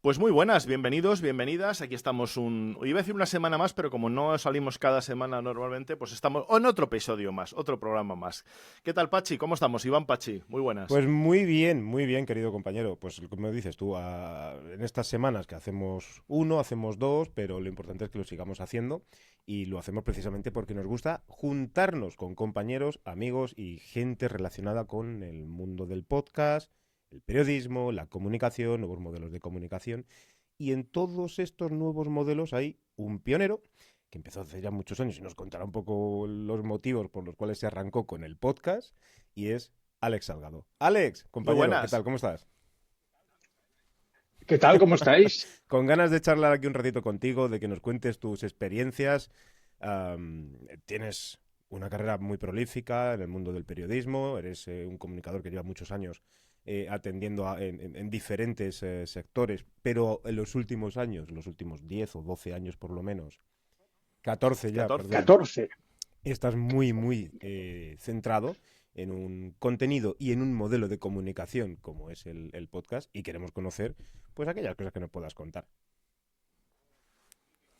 Pues muy buenas, bienvenidos, bienvenidas. Aquí estamos iba a decir una semana más, pero como no salimos cada semana normalmente, pues estamos en otro episodio más, otro programa más. ¿Qué tal, Pachi? ¿Cómo estamos? Iván Pachi, muy buenas. Pues muy bien, querido compañero. Pues como dices tú, en estas semanas que hacemos uno, hacemos dos, pero lo importante es que lo sigamos haciendo y lo hacemos precisamente porque nos gusta juntarnos con compañeros, amigos y gente relacionada con el mundo del podcast, el periodismo, la comunicación, nuevos modelos de comunicación. Y en todos estos nuevos modelos hay un pionero que empezó hace ya muchos años y nos contará un poco los motivos por los cuales se arrancó con el podcast y es Alex Salgado. Alex, Muy compañero, ¿qué tal? buenas. ¿Cómo estás? ¿Qué tal? ¿Cómo estáis? Con ganas de charlar aquí un ratito contigo, de que nos cuentes tus experiencias. Tienes una carrera muy prolífica en el mundo del periodismo, eres un comunicador que lleva muchos años atendiendo en diferentes sectores, pero en los últimos años, los últimos 10 o 12 años por lo menos, 14 ya, 14. perdón, 14. estás muy centrado en un contenido y en un modelo de comunicación como es el podcast y queremos conocer pues aquellas cosas que nos puedas contar.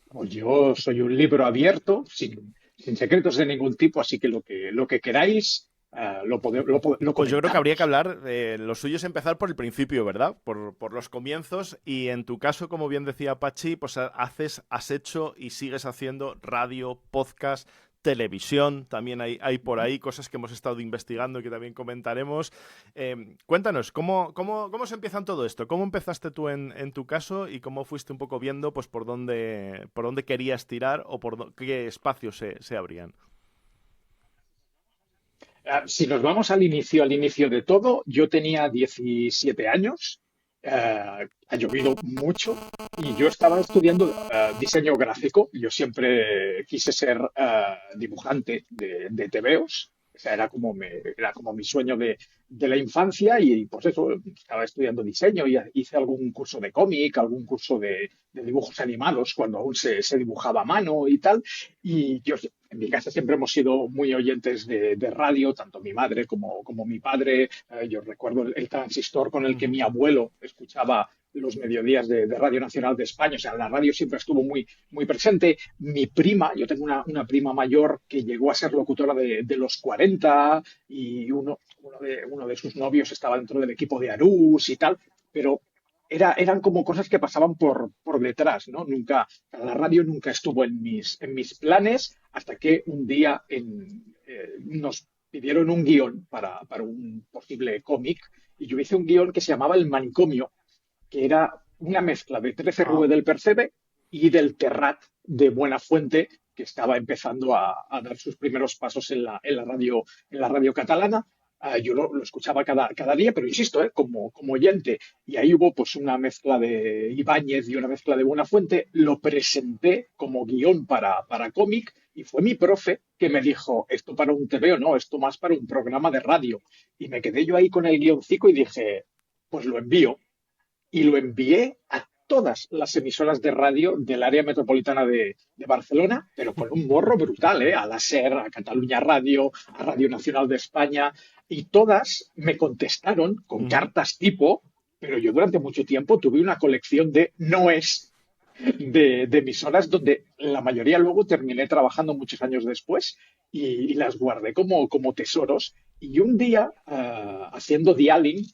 Pues yo soy un libro abierto, sin secretos de ningún tipo, así que lo que queráis lo Pues yo creo que habría que comentamos. hablar, lo suyo es empezar por el principio, ¿verdad? Por los comienzos y en tu caso, como bien decía Pachi, pues has hecho y sigues haciendo radio, podcast, televisión, también hay por ahí cosas que hemos estado investigando y que también comentaremos. Cuéntanos, ¿cómo se empieza todo esto? ¿Cómo empezaste tú en tu caso y cómo fuiste un poco viendo pues por dónde querías tirar o qué espacios se abrían? Si nos vamos al inicio de todo, yo tenía 17 años, ha llovido mucho y yo estaba estudiando diseño gráfico. Yo siempre quise ser dibujante de tebeos. O sea, era como mi sueño de la infancia y pues eso, estaba estudiando diseño y hice algún curso de cómic, algún curso de dibujos animados cuando aún se dibujaba a mano y tal. Y yo en mi casa siempre hemos sido muy oyentes de radio, tanto mi madre como mi padre. Yo recuerdo el transistor con el que mi abuelo escuchaba los mediodías de Radio Nacional de España. O sea, la radio siempre estuvo muy presente. Mi prima, yo tengo una prima mayor que llegó a ser locutora de los 40 y uno de sus novios estaba dentro del equipo de Arús y tal, pero eran como cosas que pasaban por detrás, ¿no? La radio nunca estuvo en mis planes hasta que un día nos pidieron un guión para un posible cómic y yo hice un guión que se llamaba El Manicomio, que era una mezcla de 13 Rue Ah. del Percebe y del Terrat de Buenafuente, que estaba empezando a dar sus primeros pasos en la radio catalana. Yo lo escuchaba cada día, pero insisto, como oyente. Y ahí hubo pues una mezcla de Ibáñez y una mezcla de Buenafuente. Lo presenté como guión para cómic y fue mi profe que me dijo, esto para un TVO no, esto más para un programa de radio. Y me quedé yo ahí con el guioncico y dije, pues lo envío y lo envié a todas las emisoras de radio del área metropolitana de Barcelona, pero con un morro brutal, ¿eh? A la SER, a Cataluña Radio, a Radio Nacional de España, y todas me contestaron con Ujú. cartas tipo, pero yo durante mucho tiempo tuve una colección de noes de emisoras donde la mayoría luego terminé trabajando muchos años después y las guardé como tesoros. Y un día, haciendo dialing,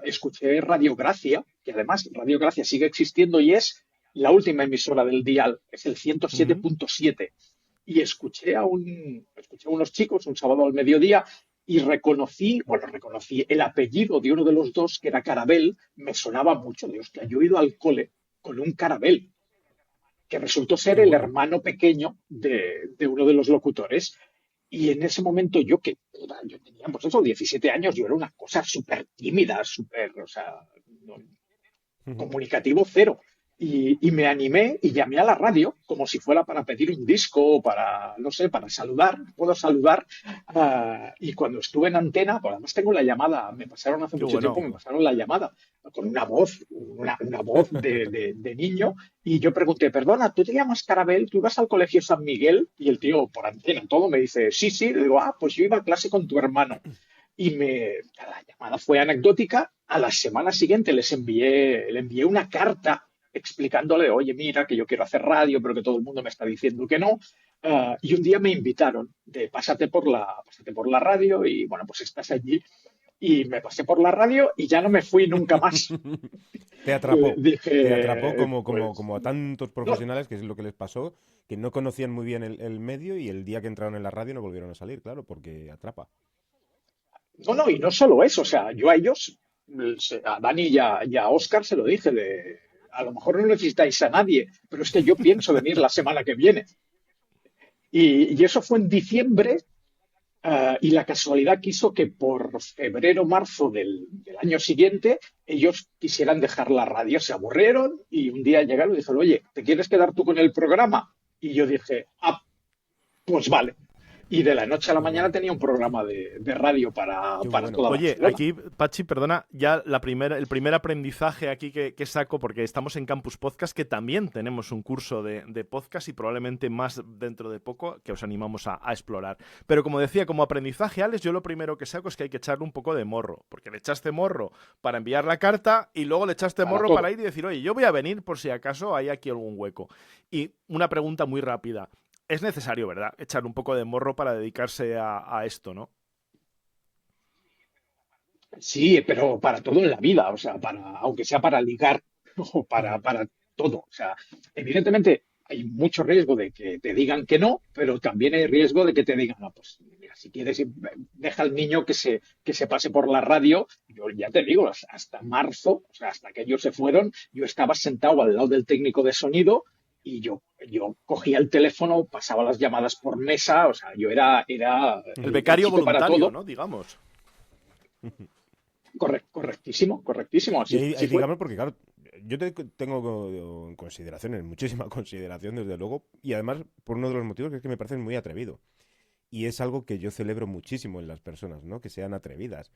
escuché Radiogracia, que además Radiogracia sigue existiendo y es la última emisora del dial, es el Ujú. 107.7. Y escuché a unos chicos un sábado al mediodía y reconocí el apellido de uno de los dos, que era Carabel. Me sonaba mucho, de hostia, yo he ido al cole con un Carabel, que resultó ser Qué el bueno. hermano pequeño de uno de los locutores. Y en ese momento yo tenía, pues eso, 17 años, yo era una cosa súper tímida, o sea, comunicativo cero. Y me animé y llamé a la radio como si fuera para pedir un disco o para, no sé, para saludar. Puedo saludar. Y cuando estuve en antena, pues además tengo la llamada, me pasaron hace Qué mucho tiempo, bueno. me pasaron la llamada con una voz de niño. Y yo pregunté, perdona, ¿tú te llamas Carabel? ¿Tú ibas al colegio San Miguel? Y el tío, por antena, todo me dice, sí. Le digo, pues yo iba a clase con tu hermano. La llamada fue anecdótica a la semana siguiente le envié una carta explicándole, oye, mira, que yo quiero hacer radio, pero que todo el mundo me está diciendo que no. Y un día me invitaron de pásate por la radio y bueno, pues estás allí. Y me pasé por la radio y ya no me fui nunca más. Te atrapó. Te atrapó Dije, como a tantos no, profesionales, que es lo que les pasó, que no conocían muy bien el medio y el día que entraron en la radio no volvieron a salir, claro, porque atrapa. no, y no solo eso, o sea, yo a ellos, a Dani y a Oscar se lo dije, a lo mejor no necesitáis a nadie, pero es que yo pienso venir la semana que viene. Y eso fue en diciembre. Y la casualidad quiso que por febrero, marzo del año siguiente, ellos quisieran dejar la radio, se aburrieron y un día llegaron y dijeron, oye, ¿te quieres quedar tú con el programa? Y yo dije, pues vale. Y de la noche a la Qué mañana bueno, tenía un programa de radio qué para bueno. toda Oye, Barcelona. aquí, Pachi, perdona, ya el primer aprendizaje aquí que saco, porque estamos en Campus Podcast, que también tenemos un curso de podcast y probablemente más dentro de poco, que os animamos a explorar. Pero como decía, como aprendizaje, Alex, yo lo primero que saco es que hay que echarle un poco de morro, porque le echaste morro para enviar la carta y luego le echaste Para morro para todo. ir y decir, oye, yo voy a venir por si acaso hay aquí algún hueco. Y una pregunta muy rápida. Es necesario, ¿verdad? Echar un poco de morro para dedicarse a esto, ¿no? Sí, pero para todo en la vida, o sea, aunque sea para ligar o Ujú. para todo. O sea, evidentemente hay mucho riesgo de que te digan que no, pero también hay riesgo de que te digan, no, pues mira, si quieres, deja al niño que se pase por la radio. Yo ya te digo, hasta marzo, o sea, hasta que ellos se fueron, yo estaba sentado al lado del técnico de sonido y yo cogía el teléfono, pasaba las llamadas por mesa, o sea, yo era El el becario chico para voluntario, todo. ¿no? Digamos. Correctísimo, correctísimo, Y así fue. digamos, porque claro, tengo en consideración, en muchísima consideración, desde luego, y además por uno de los motivos que es que me parece muy atrevido. Y es algo que yo celebro muchísimo en las personas, ¿no? Que sean atrevidas.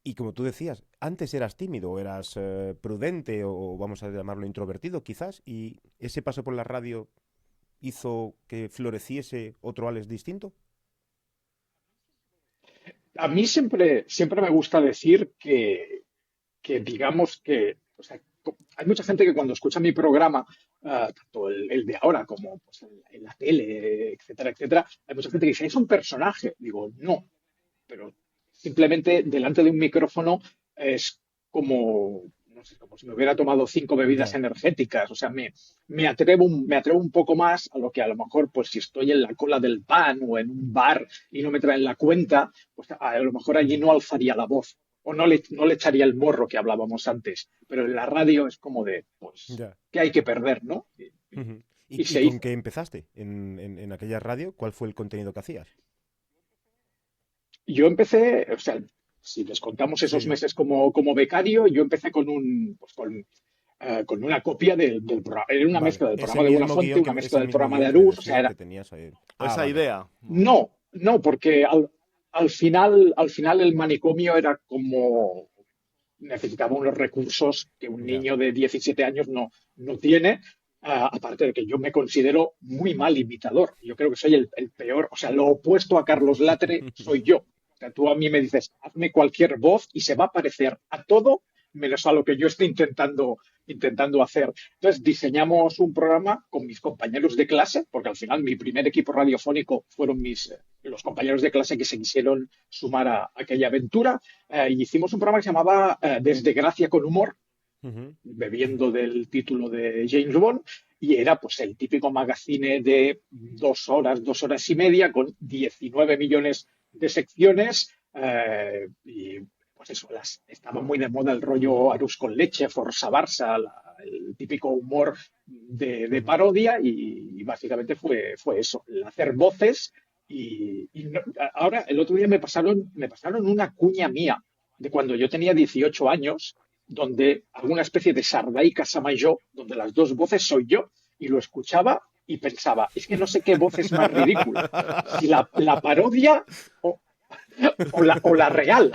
Y como tú decías, antes eras tímido, o eras prudente, o vamos a llamarlo introvertido, quizás, y ese paso por la radio hizo que floreciese otro Alex distinto. A mí siempre me gusta decir que digamos que, o sea, hay mucha gente que cuando escucha mi programa, tanto el de ahora como pues, en la tele, etcétera, etcétera, hay mucha gente que dice, es un personaje. Digo, no, pero simplemente delante de un micrófono es como, no sé, como si me hubiera tomado 5 bebidas Ya. energéticas. O sea, me atrevo un poco más a lo que a lo mejor, pues si estoy en la cola del pan o en un bar y no me traen la cuenta, pues a lo mejor allí Ujú. no alzaría la voz o no le echaría el morro que hablábamos antes. Pero en la radio es como de, pues, Ya. ¿qué hay que perder, no? Ujú. Y Y se con hizo. qué empezaste en aquella radio? ¿Cuál fue el contenido que hacías? Yo empecé, o sea, si les contamos Sí, esos sí. meses como becario, yo empecé con una copia del programa. Era una Vale. mezcla del Ese programa de mismo Buenafuente, guión una mezcla ese del mismo programa de guión, Arús. O sea, predefinido que tenías ahí. O Ah, esa vale. idea. no, porque al final el manicomio era como necesitaba unos recursos que un Ya. niño de 17 años no tiene. Aparte de que yo me considero muy mal imitador. Yo creo que soy el peor, o sea, lo opuesto a Carlos Latre soy yo. O sea, tú a mí me dices, hazme cualquier voz y se va a parecer a todo menos a lo que yo estoy intentando hacer. Entonces diseñamos un programa con mis compañeros de clase, porque al final mi primer equipo radiofónico fueron los compañeros de clase que se quisieron sumar a aquella aventura. Y hicimos un programa que se llamaba Desde Gracia con Humor, Ujú. bebiendo del título de James Bond, y era pues el típico magazine de 2 horas, 2 horas y media, con 19 millones de secciones, y pues eso, estaba muy de moda el rollo Ujú. Arús con leche, Forza Barça, el típico humor de Ujú. parodia, y básicamente fue eso, el hacer voces. Ahora, el otro día me pasaron una cuña mía de cuando yo tenía 18 años, donde alguna especie de Sardaica Samayo, donde las dos voces soy yo, y lo escuchaba y pensaba, es que no sé qué voz es más ridícula, si la parodia o, o la real.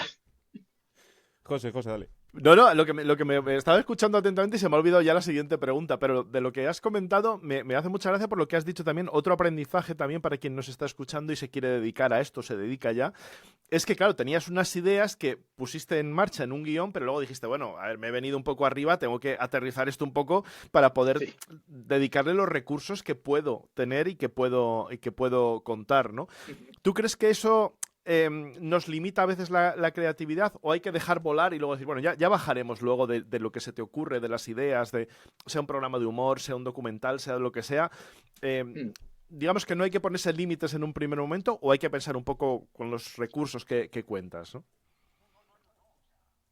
José, José, dale. No, lo que me estaba escuchando atentamente y se me ha olvidado ya la siguiente pregunta, pero de lo que has comentado me hace mucha gracia por lo que has dicho también, otro aprendizaje también para quien nos está escuchando y se quiere dedicar a esto, se dedica ya, es que claro, tenías unas ideas que pusiste en marcha en un guión, pero luego dijiste, bueno, a ver, me he venido un poco arriba, tengo que aterrizar esto un poco para poder Sí. dedicarle los recursos que puedo tener y que puedo contar, ¿no? ¿Tú crees que eso nos limita a veces la creatividad o hay que dejar volar y luego decir, bueno, ya bajaremos luego de lo que se te ocurre, de las ideas, de sea un programa de humor, sea un documental, sea lo que sea? Eh, Mm. digamos que no hay que ponerse límites en un primer momento o hay que pensar un poco con los recursos que cuentas, ¿no?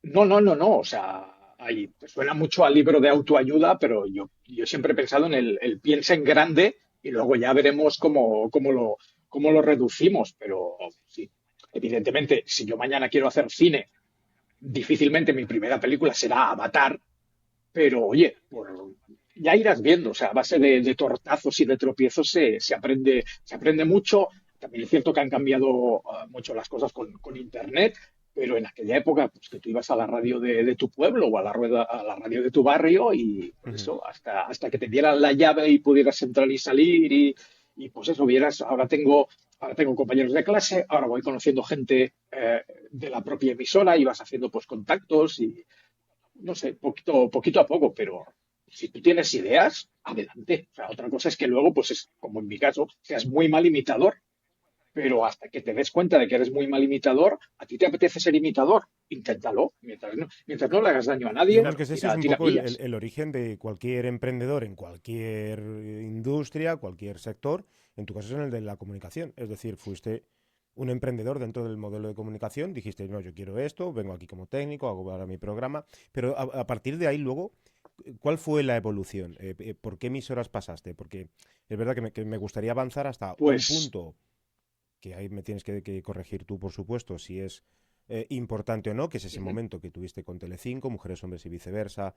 No. O sea, ahí suena mucho al libro de autoayuda, pero yo siempre he pensado en el piensa en grande y luego ya veremos cómo lo reducimos. Pero sí, evidentemente, si yo mañana quiero hacer cine, difícilmente mi primera película será Avatar, pero oye, ya irás viendo, o sea, a base de tortazos y de tropiezos se aprende mucho. También es cierto que han cambiado mucho las cosas con Internet, pero en aquella época, pues que tú ibas a la radio de tu pueblo o a la radio de tu barrio y por Ujú. eso, hasta que te dieran la llave y pudieras entrar y salir y pues eso, vieras, ahora tengo compañeros de clase, ahora voy conociendo gente de la propia emisora y vas haciendo pues contactos y no sé, poquito a poco, pero si tú tienes ideas, adelante. O sea, otra cosa es que luego, pues es como en mi caso, seas muy mal imitador, pero hasta que te des cuenta de que eres muy mal imitador, a ti te apetece ser imitador, inténtalo. Mientras no le hagas daño a nadie, Digamos que ese es tira, un tira poco millas. el origen de cualquier emprendedor en cualquier industria, cualquier sector. En tu caso es en el de la comunicación. Es decir, fuiste un emprendedor dentro del modelo de comunicación. Dijiste, no, yo quiero esto, vengo aquí como técnico, hago ahora mi programa. Pero a partir de ahí luego, ¿cuál fue la evolución? ¿Por qué emisoras pasaste? Porque es verdad que me gustaría avanzar hasta un Pues punto que ahí me tienes que corregir tú, por supuesto, si es importante o no, que es ese ujú, momento que tuviste con Telecinco, Mujeres, Hombres y Viceversa,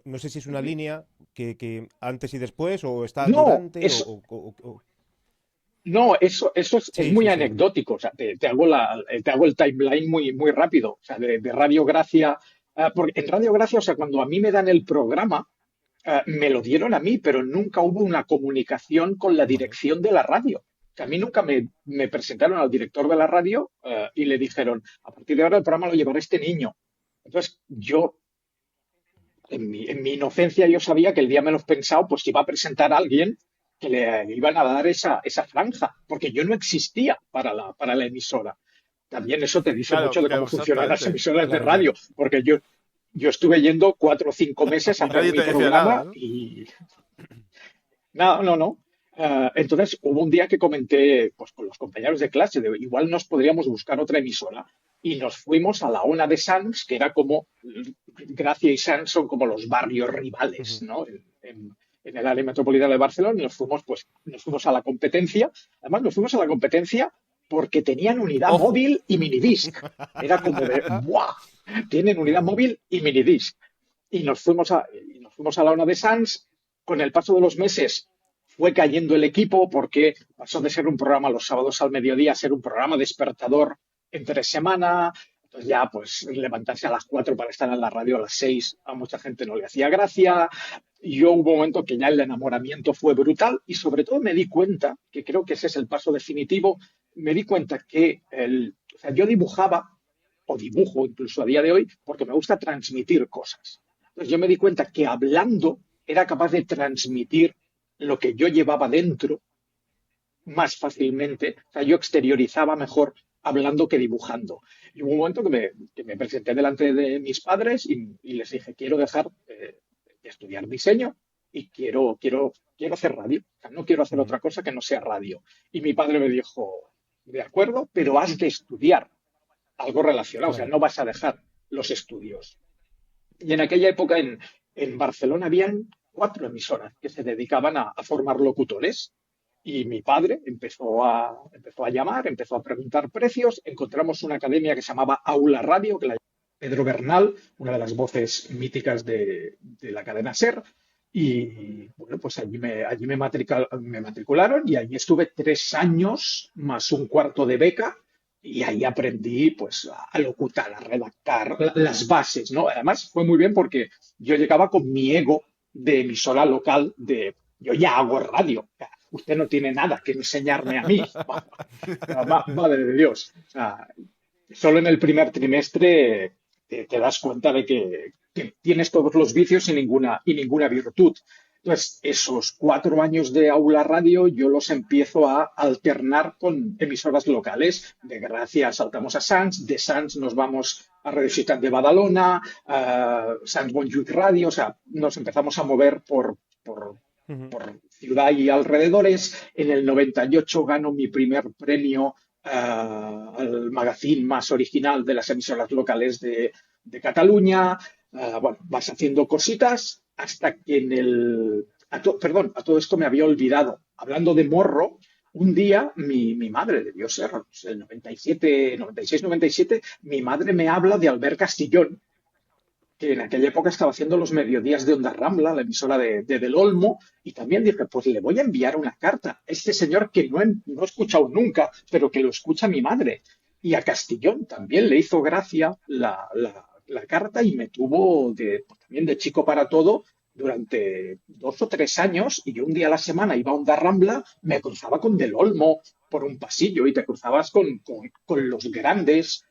no sé si es una ujú. línea que antes y después, o está No, durante, eso, no, eso es Sí, muy sí, sí. anecdótico. O sea, te hago el timeline muy rápido. O sea, de Radio Gracia. Porque en Radio Gracia, o sea, cuando a mí me dan el programa, me lo dieron a mí, pero nunca hubo una comunicación con la Vale. dirección de la radio. Que a mí nunca me presentaron al director de la radio y le dijeron, a partir de ahora el programa lo llevará este niño. Entonces, yo, en mi inocencia, yo sabía que el día menos pensado, pues iba a presentar a alguien que le iban a dar esa franja, porque yo no existía para la emisora. También eso te dice Claro, mucho de claro, cómo funcionan las exactamente. emisoras de Claro, radio, claro. porque yo estuve yendo 4 o 5 meses a Y hacer nadie mi te decía nada, programa ¿no? y no. Entonces hubo un día que comenté pues, con los compañeros de clase de igual nos podríamos buscar otra emisora y nos fuimos a la Ona de Sants, que era como Gracia y Sants son como los barrios rivales, Ujú. ¿no? En el área metropolitana de Barcelona y nos fuimos a la competencia. Además, nos fuimos a la competencia porque tenían unidad Ojo. móvil y minidisc. Era como de ¡buah! Tienen unidad móvil y minidisc. Y nos fuimos a la Ona de Sants. Con el paso de los meses fue cayendo el equipo porque pasó de ser un programa los sábados al mediodía a ser un programa despertador entre semana. Entonces ya, pues levantarse a las 4 para estar en la radio a las 6 a mucha gente no le hacía gracia. Y yo hubo un momento que ya el enamoramiento fue brutal y sobre todo me di cuenta, que creo que ese es el paso definitivo, me di cuenta que o sea, yo dibujaba o dibujo incluso a día de hoy porque me gusta transmitir cosas. Entonces yo me di cuenta que hablando era capaz de transmitir lo que yo llevaba dentro más fácilmente. O sea, yo exteriorizaba mejor hablando que dibujando. Y hubo un momento que me presenté delante de mis padres y les dije, quiero dejar de estudiar diseño y quiero hacer radio. O sea, no quiero hacer Ujú. otra cosa que no sea radio. Y mi padre me dijo, de acuerdo, pero has de estudiar algo relacionado. O sea, Claro. no vas a dejar los estudios. Y en aquella época en Barcelona habían 4 emisoras que se dedicaban a formar locutores. Y mi padre empezó a llamar, empezó a preguntar precios. Encontramos una academia que se llamaba Aula Radio, que la Pedro Bernal, una de las voces míticas de la cadena SER. Y bueno, pues allí me matricularon y allí estuve 3 años más un cuarto de beca Y ahí aprendí pues a locutar, a redactar las bases, ¿no? Además fue muy bien porque yo llegaba con mi ego de emisora local de yo ya hago radio, usted no tiene nada que enseñarme a mí. Madre de Dios. O sea, solo en el primer trimestre te das cuenta de que tienes todos los vicios y ninguna virtud. Entonces, esos 4 años de aula radio yo los empiezo a alternar con emisoras locales. De Gracia saltamos a Sants, de Sants nos vamos a Radio Ciutat de Badalona, a Sants Montjuïc Radio, o sea, nos empezamos a mover por ciudad y alrededores. En el 98 gano mi primer premio al magazine más original de las emisoras locales de Cataluña. Bueno, vas haciendo cositas hasta que perdón, a todo esto me había olvidado. Hablando de morro, un día mi madre, debió ser el 97, 96, 97, mi madre me habla de Albert Castillón, que en aquella época estaba haciendo los mediodías de Onda Rambla, la emisora Del Olmo, y también dije, pues le voy a enviar una carta a este señor que no he escuchado nunca, pero que lo escucha mi madre. Y a Castillón también le hizo gracia la carta y me tuvo también de chico para todo durante 2 o 3 años, y yo un día a la semana iba a Onda Rambla, me cruzaba con Del Olmo por un pasillo y te cruzabas con los grandes.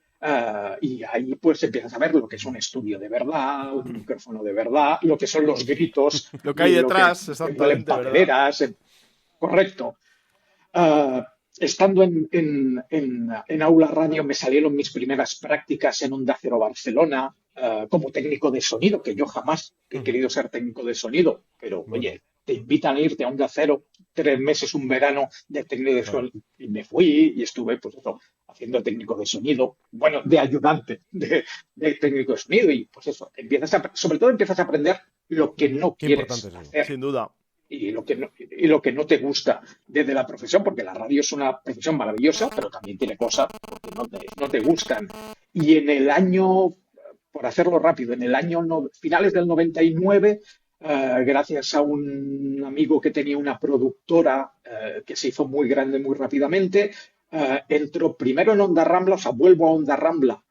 Y ahí pues empiezas a ver lo que es un estudio de verdad, un micrófono de verdad, lo que son los gritos. Lo que hay detrás, exactamente. Papeleras, correcto. Estando en Aula Radio me salieron mis primeras prácticas en Onda Cero Barcelona como técnico de sonido, que yo jamás he querido ser técnico de sonido, pero oye, te invitan a irte a Onda Cero 3 meses, un verano de técnico de sonido, y me fui y estuve pues eso, haciendo técnico de sonido, bueno, de ayudante de técnico de sonido, y pues eso, sobre todo empiezas a aprender lo que no quieres hacer. Sin duda. Y lo que no te gusta desde la profesión, porque la radio es una profesión maravillosa, pero también tiene cosas que no te gustan. Y en el año, por hacerlo rápido, finales del 99, gracias a un amigo que tenía una productora que se hizo muy grande muy rápidamente, entro primero en Onda Rambla, o sea, vuelvo a Onda Rambla,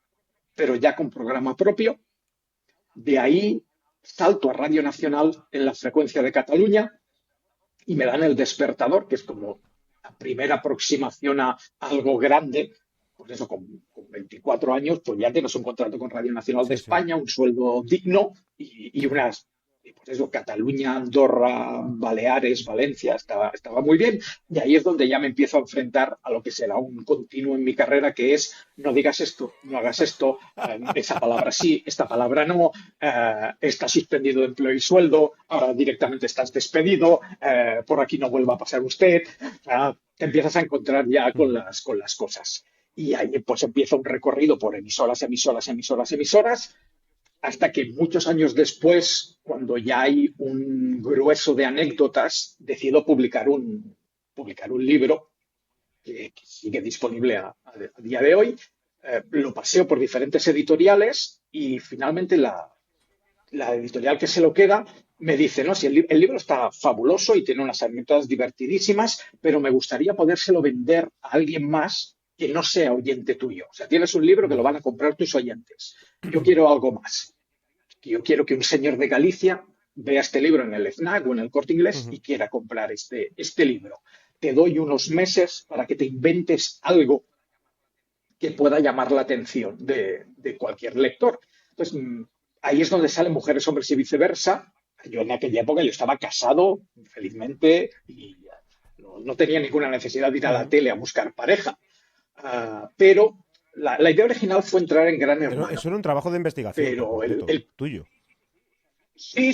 pero ya con programa propio. De ahí salto a Radio Nacional en la frecuencia de Cataluña y me dan El Despertador, que es como la primera aproximación a algo grande. Pues eso, con 24 años, pues ya tienes un contrato con Radio Nacional de España, un sueldo digno y pues eso, Cataluña, Andorra, Baleares, Valencia, estaba muy bien. Y ahí es donde ya me empiezo a enfrentar a lo que será un continuo en mi carrera, que es no digas esto, no hagas esto, esa palabra sí, esta palabra no, estás suspendido de empleo y sueldo, ahora directamente estás despedido, por aquí no vuelva a pasar usted. Te empiezas a encontrar ya con las cosas. Y ahí pues empieza un recorrido por emisoras, hasta que muchos años después, cuando ya hay un grueso de anécdotas, decido publicar un libro que sigue disponible a día de hoy. Lo paseo por diferentes editoriales y finalmente la editorial que se lo queda me dice, no, si el libro está fabuloso y tiene unas anécdotas divertidísimas, pero me gustaría podérselo vender a alguien más que no sea oyente tuyo. O sea, tienes un libro que lo van a comprar tus oyentes. Yo quiero algo más. Yo quiero que un señor de Galicia vea este libro en el FNAC o en el Corte Inglés y quiera comprar este libro. Te doy unos meses para que te inventes algo que pueda llamar la atención de cualquier lector. Entonces, ahí es donde salen Mujeres, Hombres y Viceversa. Yo en aquella época yo estaba casado, felizmente, y no tenía ninguna necesidad de ir a la tele a buscar pareja. Pero la idea original fue entrar en Gran Hermano. Eso era un trabajo de investigación, pero el tuyo. Sí.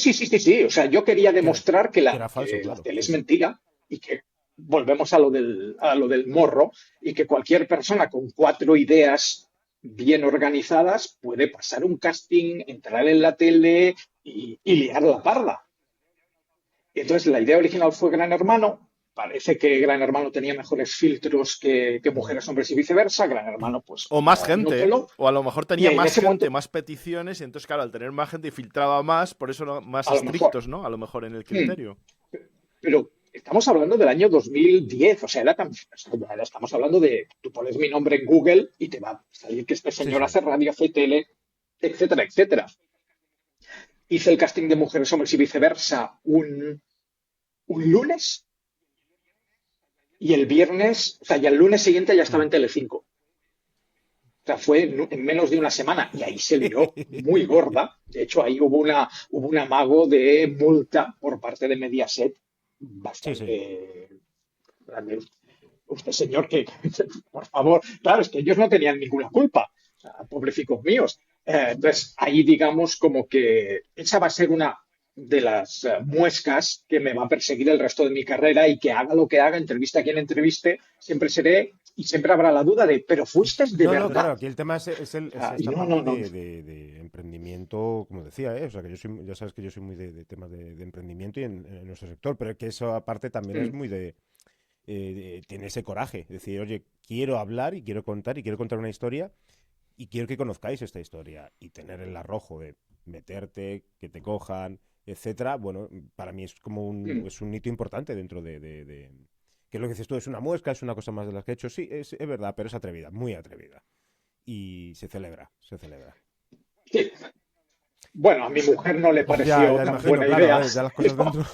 O sea, yo quería demostrar que era falso, la claro. tele es mentira y que volvemos a lo del morro y que cualquier persona con 4 ideas bien organizadas puede pasar un casting, entrar en la tele y liar la parda. Entonces, la idea original fue Gran Hermano. Parece que Gran Hermano tenía mejores filtros que Mujeres, Hombres y Viceversa. Gran Hermano, pues... O más gente, no o a lo mejor tenía más gente, momento, más peticiones, y entonces, claro, al tener más gente filtraba más, por eso más a lo estrictos, mejor, ¿no? A lo mejor en el criterio. pero estamos hablando del año 2010, o sea, estamos hablando de, tú pones mi nombre en Google y te va a salir que este Sí, señor sí. hace radio, hace tele, etcétera, etcétera. Hice el casting de Mujeres, Hombres y Viceversa un lunes y el viernes, o sea, ya el lunes siguiente ya estaba Mm. en Telecinco. O sea, fue en menos de una semana y ahí se lió muy gorda. De hecho, ahí hubo un amago de multa por parte de Mediaset Sí, sí. bastante grande. Usted, señor, por favor, claro, es que ellos no tenían ninguna culpa, o sea, pobrecicos míos. Entonces, ahí digamos como que esa va a ser una de las muescas que me va a perseguir el resto de mi carrera y que haga lo que haga, entrevista a quien entreviste, siempre seré y siempre habrá la duda de, ¿pero fuiste de No, no, verdad? claro, aquí el tema O es sea, y esta no, no, parte no. de emprendimiento, como decía, ¿eh? O sea, que yo soy, ya sabes que yo soy muy de temas de emprendimiento y en nuestro sector, pero que eso aparte también es Mm, muy tiene ese coraje, decir, oye, quiero hablar y quiero contar una historia y quiero que conozcáis esta historia y tener el arrojo de meterte, que te cojan, etcétera. Bueno, para mí es como mm. es un hito importante dentro que es lo que dices tú, es una muesca, es una cosa más de las que he hecho. Sí, es verdad, pero es atrevida, muy atrevida. Y se celebra, se celebra. Sí. Bueno, a mi mujer no le Ya, pareció ya tan imagino, buena claro, a idea, ver, ya las cosas pero dentro.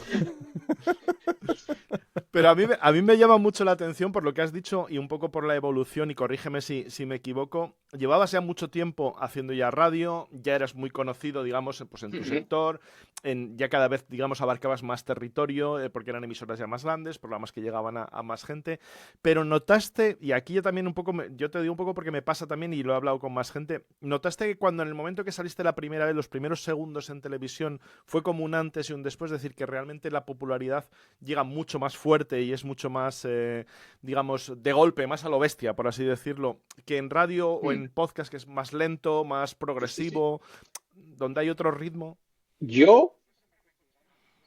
Pero a mí me llama mucho la atención por lo que has dicho y un poco por la evolución, y corrígeme si me equivoco. Llevabas ya mucho tiempo haciendo ya radio, ya eras muy conocido, digamos, pues en tu sector, ya cada vez, digamos, abarcabas más territorio, porque eran emisoras ya más grandes, programas que llegaban a más gente, pero notaste, y aquí yo también un poco, yo te digo un poco porque me pasa también y lo he hablado con más gente, notaste que cuando en el momento que saliste la primera vez, los primeros segundos en televisión, fue como un antes y un después, es decir, que realmente la popularidad llega mucho más fuerte y es mucho más, digamos, de golpe, más a lo bestia, por así decirlo, que en radio o en podcast, que es más lento, más sí, sí, sí. progresivo, donde hay otro ritmo. Yo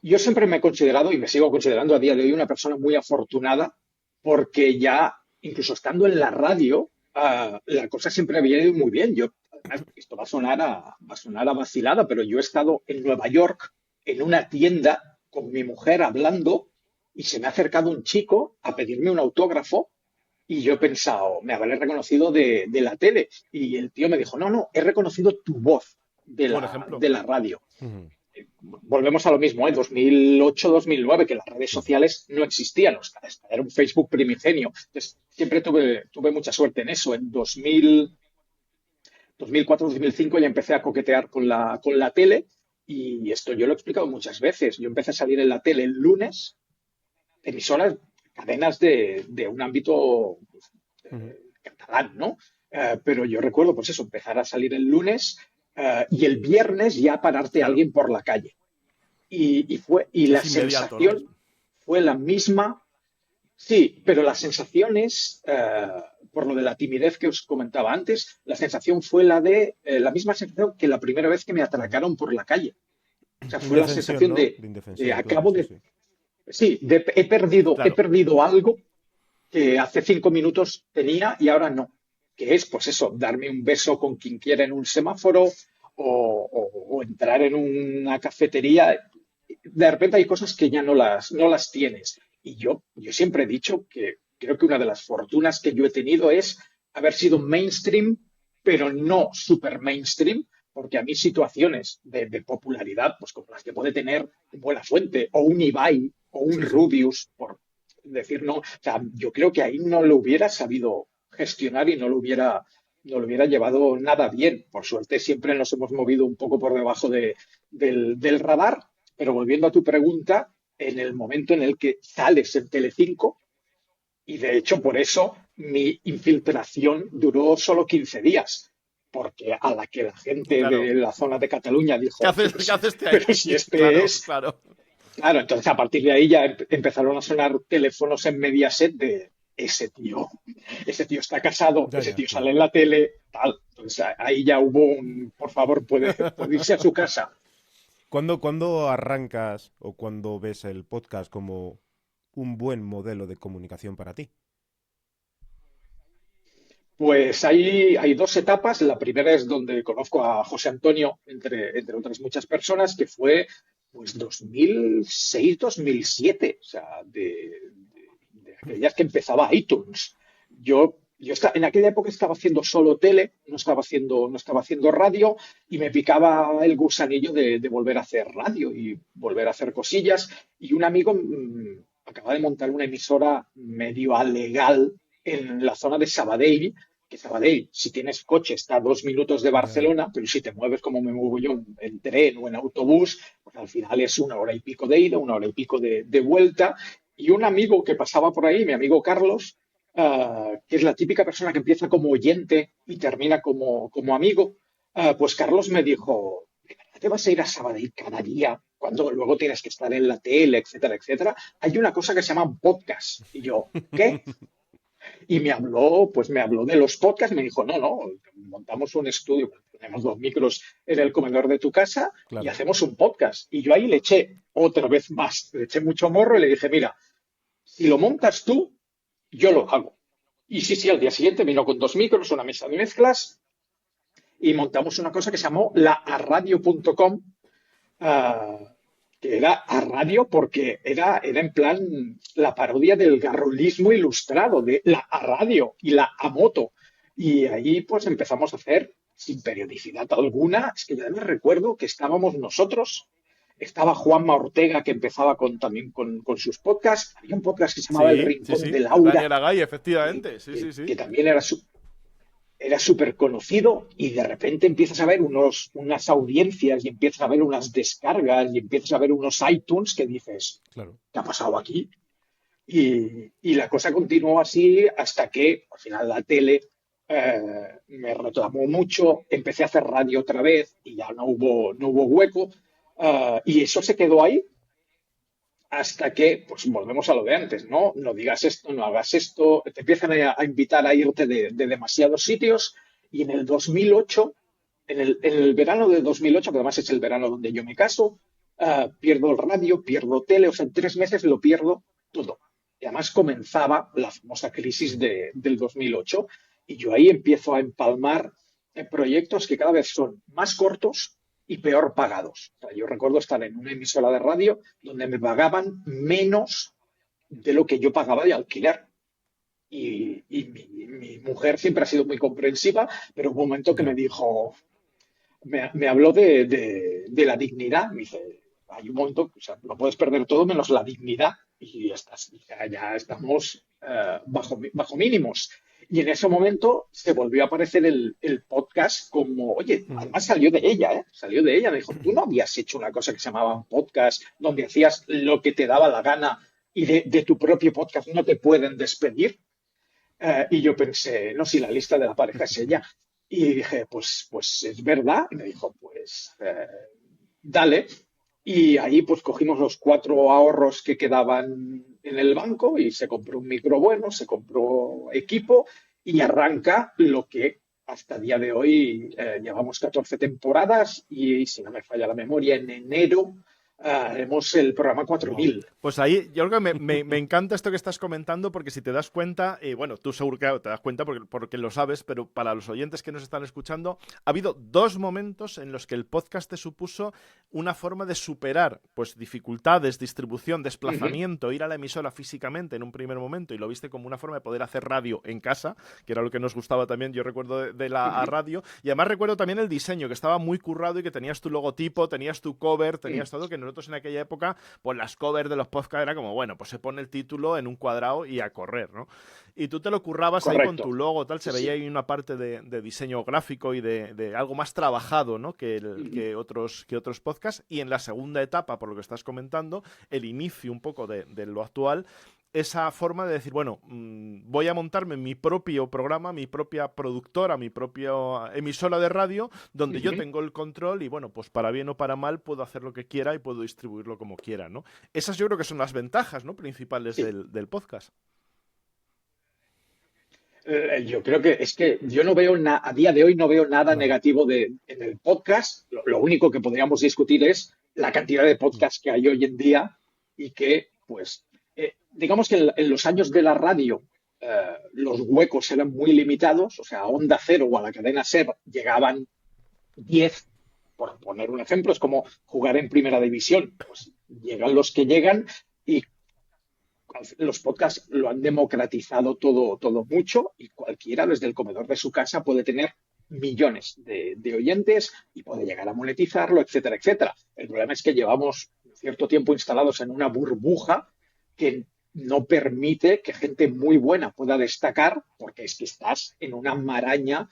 Yo siempre me he considerado y me sigo considerando a día de hoy una persona muy afortunada porque ya, incluso estando en la radio, la cosa siempre había ido muy bien. Yo, además, esto va a sonar a vacilada, pero yo he estado en Nueva York en una tienda con mi mujer hablando y se me ha acercado un chico a pedirme un autógrafo y yo he pensado, me habré reconocido de la tele. Y el tío me dijo, no, no, he reconocido tu voz Buen ejemplo. de la radio. Ujú. Volvemos a lo mismo, ¿eh? 2008-2009, que las redes Sí, sí. sociales no existían, o sea, era un Facebook primigenio. Entonces, siempre tuve mucha suerte en eso. En 2004-2005 ya empecé a coquetear con la tele y esto yo lo he explicado muchas veces. Yo empecé a salir en la tele el lunes, emisoras, cadenas de un ámbito Ujú. catalán, ¿no? Pero yo recuerdo, pues eso, empezar a salir el lunes y el viernes ya pararte a Claro. alguien por la calle. Y la Es inmediato, ¿no? sensación fue la misma, sí, pero la sensación es, por lo de la timidez que os comentaba antes, la sensación fue la misma sensación que la primera vez que me Ujú. atracaron por la calle. O sea, fue la Indefensión, sensación ¿no? De indefensión, claro, acabo sí, de, sí. sí, he Claro. perdido algo que hace 5 minutos tenía y ahora no. Que es, pues eso, darme un beso con quien quiera en un semáforo o entrar en una cafetería. De repente hay cosas que ya no las tienes. Y yo siempre he dicho que creo que una de las fortunas que yo he tenido es haber sido mainstream, pero no super mainstream, porque a mí situaciones de popularidad, pues como las que puede tener Buena Fuente o un Ibai o un Sí, sí. Rubius, por decir no, o sea, yo creo que ahí no lo hubiera sabido gestionar y no lo hubiera llevado nada bien. Por suerte siempre nos hemos movido un poco por debajo del radar, pero volviendo a tu pregunta, en el momento en el que sales en Telecinco, y de hecho por eso mi infiltración duró solo 15 días, porque a la que la gente Claro. de la zona de Cataluña dijo, ¿Qué haces este pero ahí? si este Claro, es... claro. Claro, entonces a partir de ahí ya empezaron a sonar teléfonos en Mediaset de ese tío está casado, Ya, ese ya, tío sale claro. en la tele, tal. Entonces ahí ya hubo por favor, puede irse a su casa. ¿Cuándo arrancas o cuando ves el podcast como un buen modelo de comunicación para ti? Pues hay dos etapas. La primera es donde conozco a José Antonio, entre otras muchas personas, que fue pues 2006, 2007, o sea, de aquellas que empezaba iTunes. En aquella época estaba haciendo solo tele, no estaba haciendo radio y me picaba el gusanillo de volver a hacer radio y volver a hacer cosillas. Y un amigo acaba de montar una emisora medio alegal en la zona de Sabadell, que Sabadell, si tienes coche, está a 2 minutos de Ya. Barcelona, pero si te mueves como me muevo yo en tren o en autobús, pues al final es 1 hora y pico de ida, 1 hora y pico de vuelta. Y un amigo que pasaba por ahí, mi amigo Carlos, que es la típica persona que empieza como oyente y termina como amigo, pues Carlos me dijo, ¿de verdad te vas a ir a Sabadell cada día cuando luego tienes que estar en la tele, etcétera, etcétera? Hay una cosa que se llama un podcast. Y yo, ¿qué? Y me habló de los podcasts, me dijo, no, no, montamos un estudio, tenemos 2 micros en el comedor de tu casa y Claro. hacemos un podcast. Y yo ahí le eché otra vez más, le eché mucho morro y le dije, mira, si lo montas tú, yo lo hago. Y sí, sí, al día siguiente vino con 2 micros, una mesa de mezclas y montamos una cosa que se llamó laaradio.com, ah, que era a radio porque era en plan la parodia del garrulismo ilustrado, de la a radio y la a moto. Y ahí pues empezamos a hacer sin periodicidad alguna. Es que ya me recuerdo que estábamos nosotros, estaba Juanma Ortega que empezaba también con sus podcasts. Había un podcast que se llamaba El Sí, sí, Rincón sí. de Laura, Daniel Agay, que, efectivamente. Sí, que- sí, sí. que también era súper conocido y de repente empiezas a ver unas audiencias y empiezas a ver unas descargas y empiezas a ver unos iTunes que dices, Claro. ¿qué ha pasado aquí? Y la cosa continuó así hasta que al final la tele me reclamó mucho, empecé a hacer radio otra vez y ya no hubo hueco, y eso se quedó ahí hasta que, pues volvemos a lo de antes, ¿no? No digas esto, no hagas esto, te empiezan a invitar a irte de demasiados sitios y en el 2008, en el verano de 2008, que además es el verano donde yo me caso, pierdo el radio, pierdo tele, o sea, en 3 meses lo pierdo todo. Y además comenzaba la famosa crisis del 2008 y yo ahí empiezo a empalmar proyectos que cada vez son más cortos y peor pagados. O sea, yo recuerdo estar en una emisora de radio donde me pagaban menos de lo que yo pagaba de alquiler. Y mi mujer siempre ha sido muy comprensiva, pero hubo un momento que me Ya. dijo, me habló de la dignidad. Me dice, hay un momento, o sea, lo puedes perder todo menos la dignidad y ya estamos bajo mínimos. Y en ese momento se volvió a aparecer el podcast como, oye, Ujú. además salió de ella, ¿eh? Salió de ella, me dijo, tú no habías hecho una cosa que se llamaba un podcast donde hacías lo que te daba la gana y de tu propio podcast no te pueden despedir. Y yo pensé, no, si la lista de la pareja es ella. Y dije, pues es verdad. Y me dijo, pues dale. Y ahí pues cogimos los 4 ahorros que quedaban en el banco y se compró un micro bueno, se compró equipo y arranca lo que hasta el día de hoy llevamos 14 temporadas y si no me falla la memoria, en enero haremos el programa Wow. 4000. Pues ahí yo creo que me encanta esto que estás comentando porque si te das cuenta, bueno, tú seguro que te das cuenta porque lo sabes, pero para los oyentes que nos están escuchando, ha habido dos momentos en los que el podcast te supuso una forma de superar pues dificultades, distribución, Ujú, desplazamiento, ir a la emisora físicamente en un primer momento y lo viste como una forma de poder hacer radio en casa, que era lo que nos gustaba también, yo recuerdo de la ujú, radio, y además recuerdo también el diseño, que estaba muy currado y que tenías tu logotipo, tenías tu cover, tenías todo, que nosotros en aquella época, pues las covers de los podcasts era como, bueno, pues se pone el título en un cuadrado y a correr, ¿no? Y tú te lo currabas ahí con correcto. tu logo, tal, se Sí, veía sí. ahí una parte de diseño gráfico y de algo más trabajado, ¿no? Ujú. Que otros podcasts. Y en la segunda etapa, por lo que estás comentando, el inicio un poco de lo actual, esa forma de decir, bueno, voy a montarme mi propio programa, mi propia productora, mi propia emisora de radio, donde yo Ujú. tengo el control y bueno, pues para bien o para mal puedo hacer lo que quiera y puedo distribuirlo como quiera, ¿no? Esas yo creo que son las ventajas, ¿no? Principales Sí. del podcast. Yo creo que es que yo no veo a día de hoy no veo nada Claro. negativo en el podcast. Lo único que podríamos discutir es la cantidad de Mm. podcasts que hay hoy en día y que, pues, digamos que en los años de la radio los huecos eran muy limitados. O sea, a Onda Cero o a la cadena SER llegaban 10. por poner un ejemplo, es como jugar en primera división. Pues llegan los que llegan y los podcasts lo han democratizado todo mucho y cualquiera desde el comedor de su casa puede tener millones de oyentes y puede llegar a monetizarlo, etcétera, etcétera. El problema es que llevamos cierto tiempo instalados en una burbuja que no permite que gente muy buena pueda destacar porque es que estás en una maraña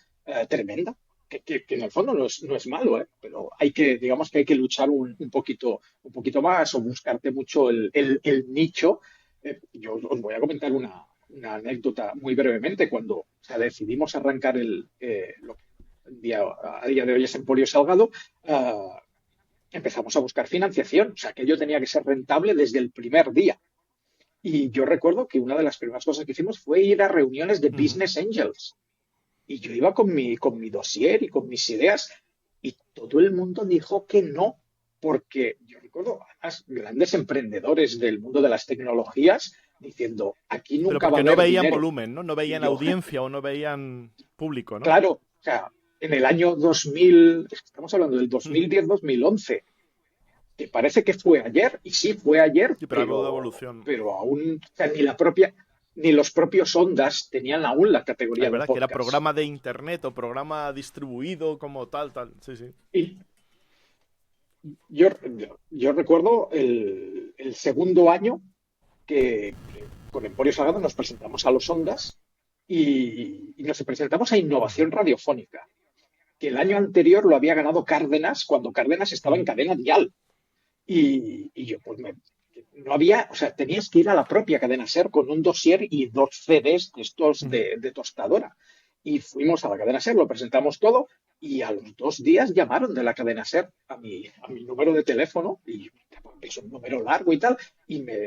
tremenda. Que en el fondo no es malo, ¿eh? Pero digamos que hay que luchar un poquito más o buscarte mucho el nicho. Yo os voy a comentar una anécdota muy brevemente. Cuando decidimos arrancar lo que a día de hoy es Emporio Salgado, empezamos a buscar financiación. O sea, que yo tenía que ser rentable desde el primer día. Y yo recuerdo que una de las primeras cosas que hicimos fue ir a reuniones de Business Angels. Y yo iba con mi dossier y con mis ideas y todo el mundo dijo que no, porque yo recuerdo a grandes emprendedores del mundo de las tecnologías diciendo, aquí Pero nunca va a porque no haber veían dinero. volumen, ¿no? No Y veían yo, audiencia o no veían público, ¿no? claro, o sea, en el año 2000, estamos hablando del 2010-2011, que parece que fue ayer, y sí fue ayer, Sí, pero ha habido evolución. pero aún, o sea, ni los propios Ondas tenían aún la Es categoría de verdad que era podcast. programa de internet o programa distribuido como tal. Sí, sí. Y yo, yo recuerdo el segundo año que con Emporio Salgado nos presentamos a los Ondas y nos presentamos a Innovación Radiofónica, que el año anterior lo había ganado Cárdenas cuando Cárdenas estaba en cadena dial. Y yo, pues, no había, o sea, tenías que ir a la propia cadena SER con un dossier y 2 CDs de estos de tostadora. Y fuimos a la cadena SER, lo presentamos todo y a los 2 días llamaron de la cadena SER a mi número de teléfono y es un número largo y tal. Y me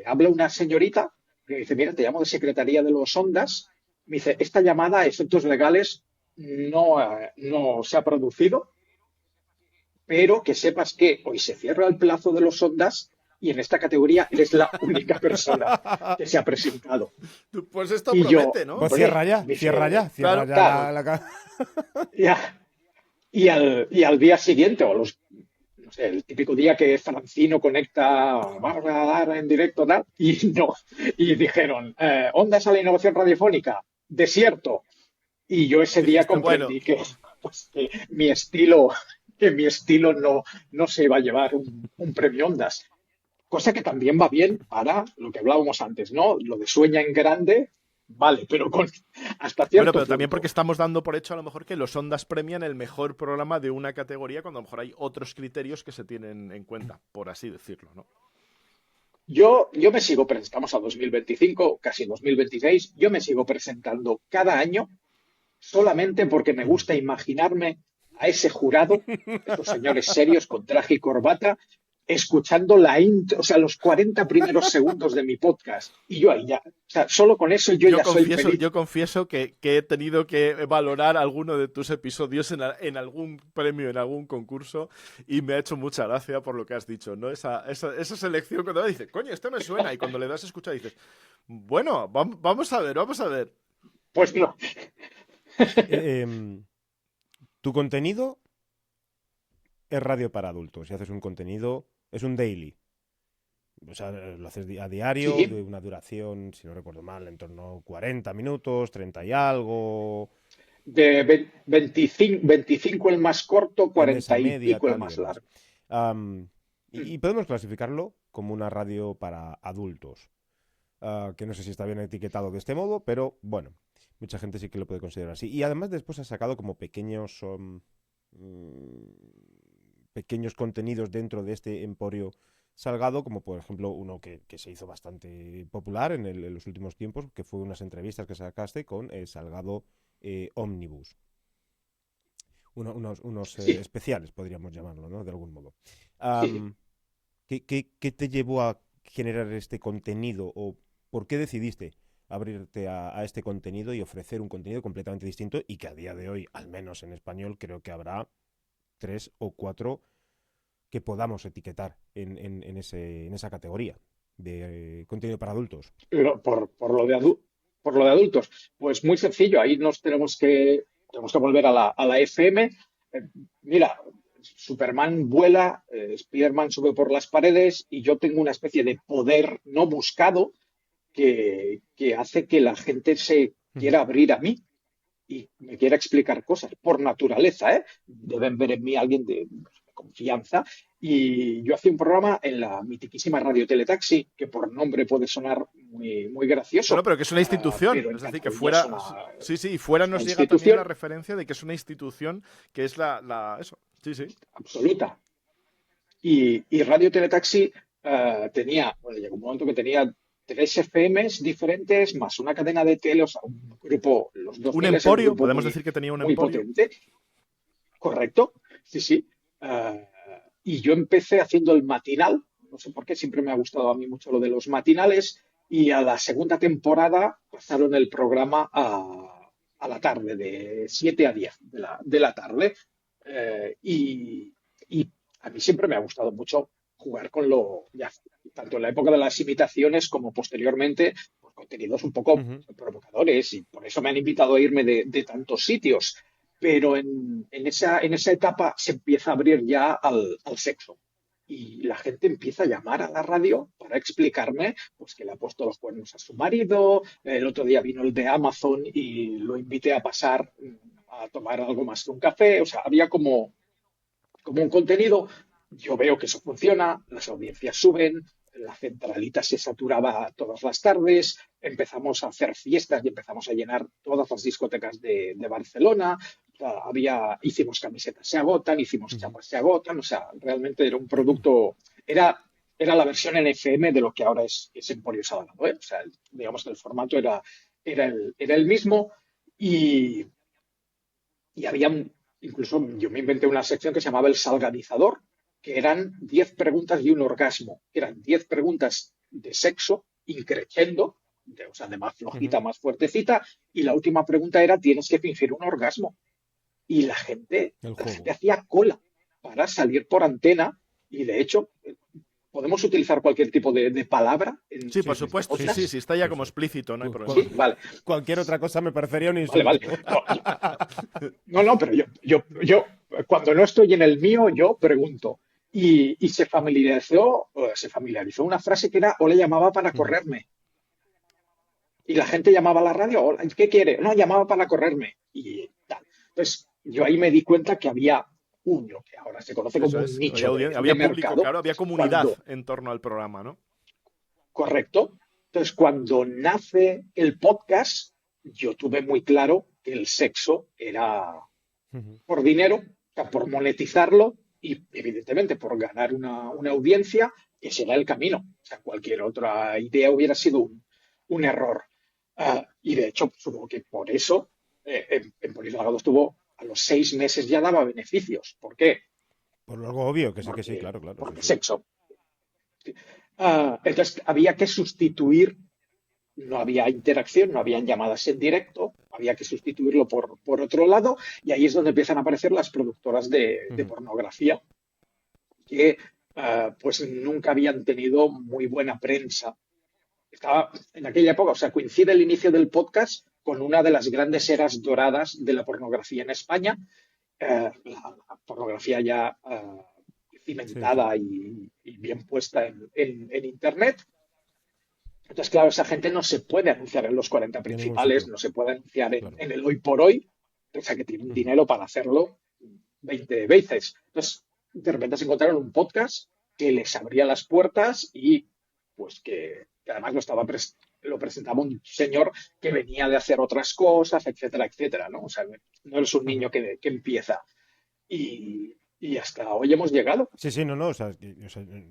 habla una señorita que me dice, mira, te llamo de Secretaría de los Ondas. Me dice, esta llamada a efectos legales no se ha producido, pero que sepas que hoy se cierra el plazo de los Ondas y en esta categoría eres la única persona que se ha presentado. Pues esto Y yo, promete, ¿no? Pues oye, cierra ya Claro, claro, la. ya. Y al día siguiente, no sé, el típico día que Francino conecta, vamos a dar en directo, tal, y no. Y dijeron, Ondas a la innovación radiofónica, desierto. Y yo ese día Dijiste, bueno, comprendí pues, que mi estilo no se iba a llevar un premio Ondas. Cosa que también va bien para lo que hablábamos antes, ¿no? Lo de sueña en grande, vale, pero hasta bueno, cierto pero también porque punto. estamos dando por hecho a lo mejor que los Ondas premian el mejor programa de una categoría cuando a lo mejor hay otros criterios que se tienen en cuenta, por así decirlo, ¿no? Yo me sigo presentando, estamos a 2025, casi 2026, yo me sigo presentando cada año solamente porque me gusta imaginarme a ese jurado, esos señores serios con traje y corbata, escuchando la intro, o sea, los 40 primeros segundos de mi podcast. Y yo ahí ya, o sea, solo con eso yo Yo ya soy confieso, feliz. yo confieso que he tenido que valorar alguno de tus episodios en algún premio, en algún concurso, y me ha hecho mucha gracia por lo que has dicho, ¿no? Esa selección cuando dices, coño, esto me suena, y cuando le das a escuchar dices, bueno, vamos a ver, vamos a ver. Pues no. Tu contenido es radio para adultos. Si haces un contenido, es un daily. O sea, lo haces a diario, Sí, de una duración, si no recuerdo mal, en torno a 40 minutos, 30 y algo, 25 el más corto, en esa 40 y media, pico el tal y más demás. largo. Y podemos clasificarlo como una radio para adultos. Que no sé si está bien etiquetado de este modo, pero bueno, mucha gente sí que lo puede considerar así. Y además después ha sacado como pequeños contenidos dentro de este Emporio Salgado, como por ejemplo uno que se hizo bastante popular en los últimos tiempos, que fue unas entrevistas que sacaste con Salgado Omnibus. Unos Sí, especiales, podríamos llamarlo, ¿no? De algún modo. sí. ¿Qué te llevó a generar este contenido o por qué decidiste abrirte a este contenido y ofrecer un contenido completamente distinto y que a día de hoy, al menos en español, creo que habrá 3 o 4 que podamos etiquetar en esa categoría de contenido para adultos? Por lo de adultos, pues muy sencillo, ahí tenemos que volver a la FM. Mira, Superman vuela, Spiderman sube por las paredes y yo tengo una especie de poder no buscado que hace que la gente se quiera abrir a mí y me quiera explicar cosas por naturaleza, ¿eh? Deben ver en mí alguien de confianza. Y yo hacía un programa en la mitiquísima Radio Teletaxi, que por nombre puede sonar muy, muy Bueno, gracioso, pero que es una institución. pero en Es decir, que Cataluña es fuera. una, Sí, sí, y fuera nos llega también la institución referencia de que es una institución que es eso. Sí, sí. absoluta. Y Radio Teletaxi tenía, bueno, llegó un momento que tenía 3 FMs diferentes, más una cadena de tele, o sea, un grupo, los Un 2000 es un emporio, grupo podemos muy, decir que tenía un muy emporio. potente, correcto, sí, sí. Y yo empecé haciendo el matinal, no sé por qué, siempre me ha gustado a mí mucho lo de los matinales, y a la segunda temporada pasaron el programa a la tarde, de 7 a 10 de la tarde. Y a mí siempre me ha gustado mucho jugar con ya, tanto en la época de las imitaciones como posteriormente, pues, contenidos un poco Ujú. provocadores, y por eso me han invitado a irme de tantos sitios. Pero en esa etapa se empieza a abrir ya al sexo. Y la gente empieza a llamar a la radio para explicarme pues, que le ha puesto los cuernos a su marido. El otro día vino el de Amazon y lo invité a pasar a tomar algo más que un café. O sea, había como un contenido. Yo veo que eso funciona, las audiencias suben, la centralita se saturaba todas las tardes, empezamos a hacer fiestas y empezamos a llenar todas las discotecas de Barcelona. O sea, hicimos camisetas se agotan, hicimos Ujú. chapas se agotan, o sea, realmente era un producto, era la versión en FM de lo que ahora es Emporio Salgado, ¿eh? O sea, digamos que el formato era el mismo. Y había, incluso yo me inventé una sección que se llamaba el salgadizador, que eran 10 preguntas y un orgasmo. Eran 10 preguntas de sexo, increciendo, o sea, de más flojita, Ujú. más fuertecita, y la última pregunta era, tienes que fingir un orgasmo. Y la gente, El la gente juego. hacía cola para salir por antena, y de hecho, podemos utilizar cualquier tipo de palabra en, Sí, Sí, por en sí, este supuesto, sí, sí, podcast. sí, está ya sí, como sí. explícito, no hay Cu- problema. cual- Sí, vale, Cualquier otra cosa me parecería un vale, insulto. vale. No, no, no, pero yo, cuando no estoy en el mío, yo pregunto. Y se familiarizó una frase que era, o le llamaba para Ujú. correrme. Y la gente llamaba a la radio, "Hola, ¿qué quiere? No, llamaba para correrme. Y tal. Entonces, yo ahí me di cuenta que había que ahora se conoce como Eso un es, había, nicho de había público, mercado, claro, había comunidad cuando, en torno al programa, ¿no? correcto. Entonces, cuando nace el podcast, yo tuve muy claro que el sexo era Ujú. por dinero, o sea, por monetizarlo y evidentemente por ganar una audiencia, ese era el camino. O sea, cualquier otra idea hubiera sido un error. Y de hecho, supongo que por eso en Políglota estuvo a los 6 meses ya daba beneficios. ¿Por qué? Por algo obvio, que sí, Porque, claro, claro, sí, porque sí. sexo. Entonces había que sustituir, no había interacción, no habían llamadas en directo, había que sustituirlo por otro lado, y ahí es donde empiezan a aparecer las productoras de Ujú. pornografía, que pues nunca habían tenido muy buena prensa. Estaba en aquella época, o sea, coincide el inicio del podcast con una de las grandes eras doradas de la pornografía en España, la pornografía ya Sí, sí. cimentada y bien puesta en Internet. Entonces, claro, esa gente no se puede anunciar en los 40 De ningún principales, sitio. no se puede anunciar en, Claro. en el hoy por hoy, o sea que tienen Ujú. dinero para hacerlo 20 veces. Entonces, de repente se encontraron un podcast que les abría las puertas y pues que además lo presentaba un señor que venía de hacer otras cosas, etcétera, etcétera, ¿no? O sea, no eres un niño Ujú. que empieza. Y hasta hoy hemos llegado. Sí, sí, no, no. O sea,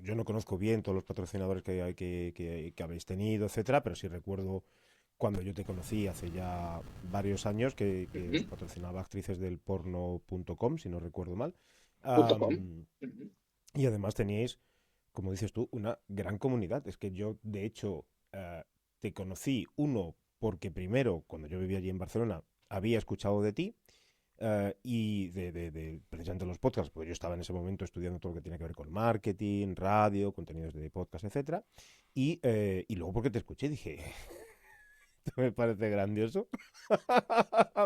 yo no conozco bien todos los patrocinadores que habéis tenido, etcétera, pero sí recuerdo cuando yo te conocí hace ya varios años que os Ujú, patrocinaba actrices del porno.com, si no recuerdo mal. .com. Am, Ujú, y además teníais, como dices tú, una gran comunidad. Es que yo, de hecho, te conocí, uno, porque primero, cuando yo vivía allí en Barcelona, había escuchado de ti. Y precisamente los podcasts, porque yo estaba en ese momento estudiando todo lo que tiene que ver con marketing, radio, contenidos de podcast, etcétera. Y luego porque te escuché dije, Me parece grandioso.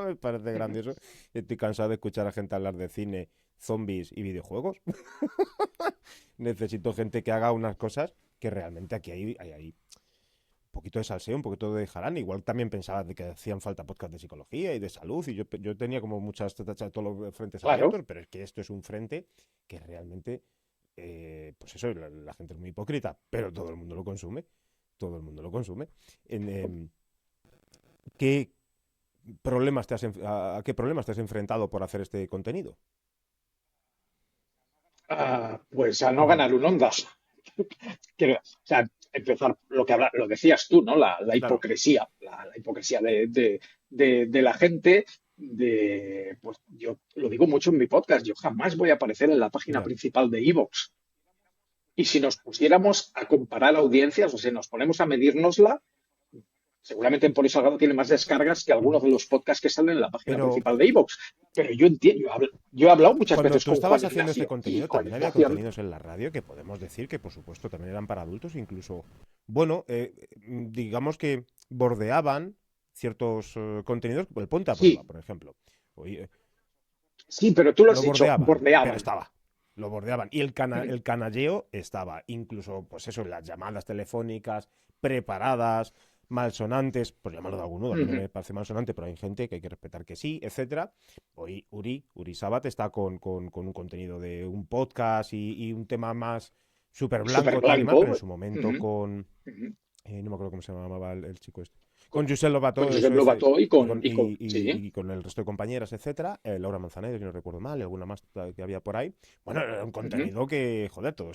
Me parece grandioso. Estoy cansado de escuchar a gente hablar de cine, zombies y videojuegos. Necesito gente que haga unas cosas que realmente aquí hay un poquito de salseo, un poquito de jarana. Igual también pensaba de que hacían falta podcast de psicología y de salud, y yo tenía como muchas todos los frentes Claro. abiertos, pero es que esto es un frente que realmente, pues eso, la gente es muy hipócrita, pero todo el mundo lo consume. Todo el mundo lo consume. En, ¿qué a qué problemas te has enfrentado por hacer este contenido? Pues a no Ujú. ganar un Ondas. O sea, empezar lo decías tú, ¿no? La Claro, hipocresía, la hipocresía de la gente. Pues yo lo digo mucho en mi podcast, yo jamás voy a aparecer en la página ya. principal de Evox. Y si nos pusiéramos a comparar audiencias, o sea, nos ponemos a medírnosla, seguramente Emporio Salgado tiene más descargas que algunos Ujú. de los podcasts que salen en la página Pero principal de Evox. Pero yo entiendo, yo he hablado muchas cuando veces tú con Juan estabas haciendo este Ignacio y contenido, Juan también había Ignacio, contenidos en la radio que podemos decir que, por supuesto, también eran para adultos, incluso, bueno, digamos que bordeaban ciertos contenidos, el Ponte a Prueba, sí, por ejemplo. Oye, sí, pero tú lo has lo dicho, bordeaban, pero bordeaban. estaba. Lo bordeaban. Y el canalleo estaba. Incluso, pues eso, las llamadas telefónicas preparadas, malsonantes, por llamarlo de algún modo. A mí no me parece malsonante, pero hay gente que hay que respetar que sí, etcétera. Hoy Uri Sabat está con un contenido de un podcast y un tema más súper Súper blanco, tal y mal, blanco. pero en su momento Ujú, con ujú. no me acuerdo cómo se llamaba el chico este. Con, Con Josep con Lobato, Josep eso es. Lobato sí. Y con el resto de compañeras, etcétera. Laura Manzanero, si no recuerdo mal, y alguna más que había por ahí. Bueno, era un Ujú, contenido que, joder, todo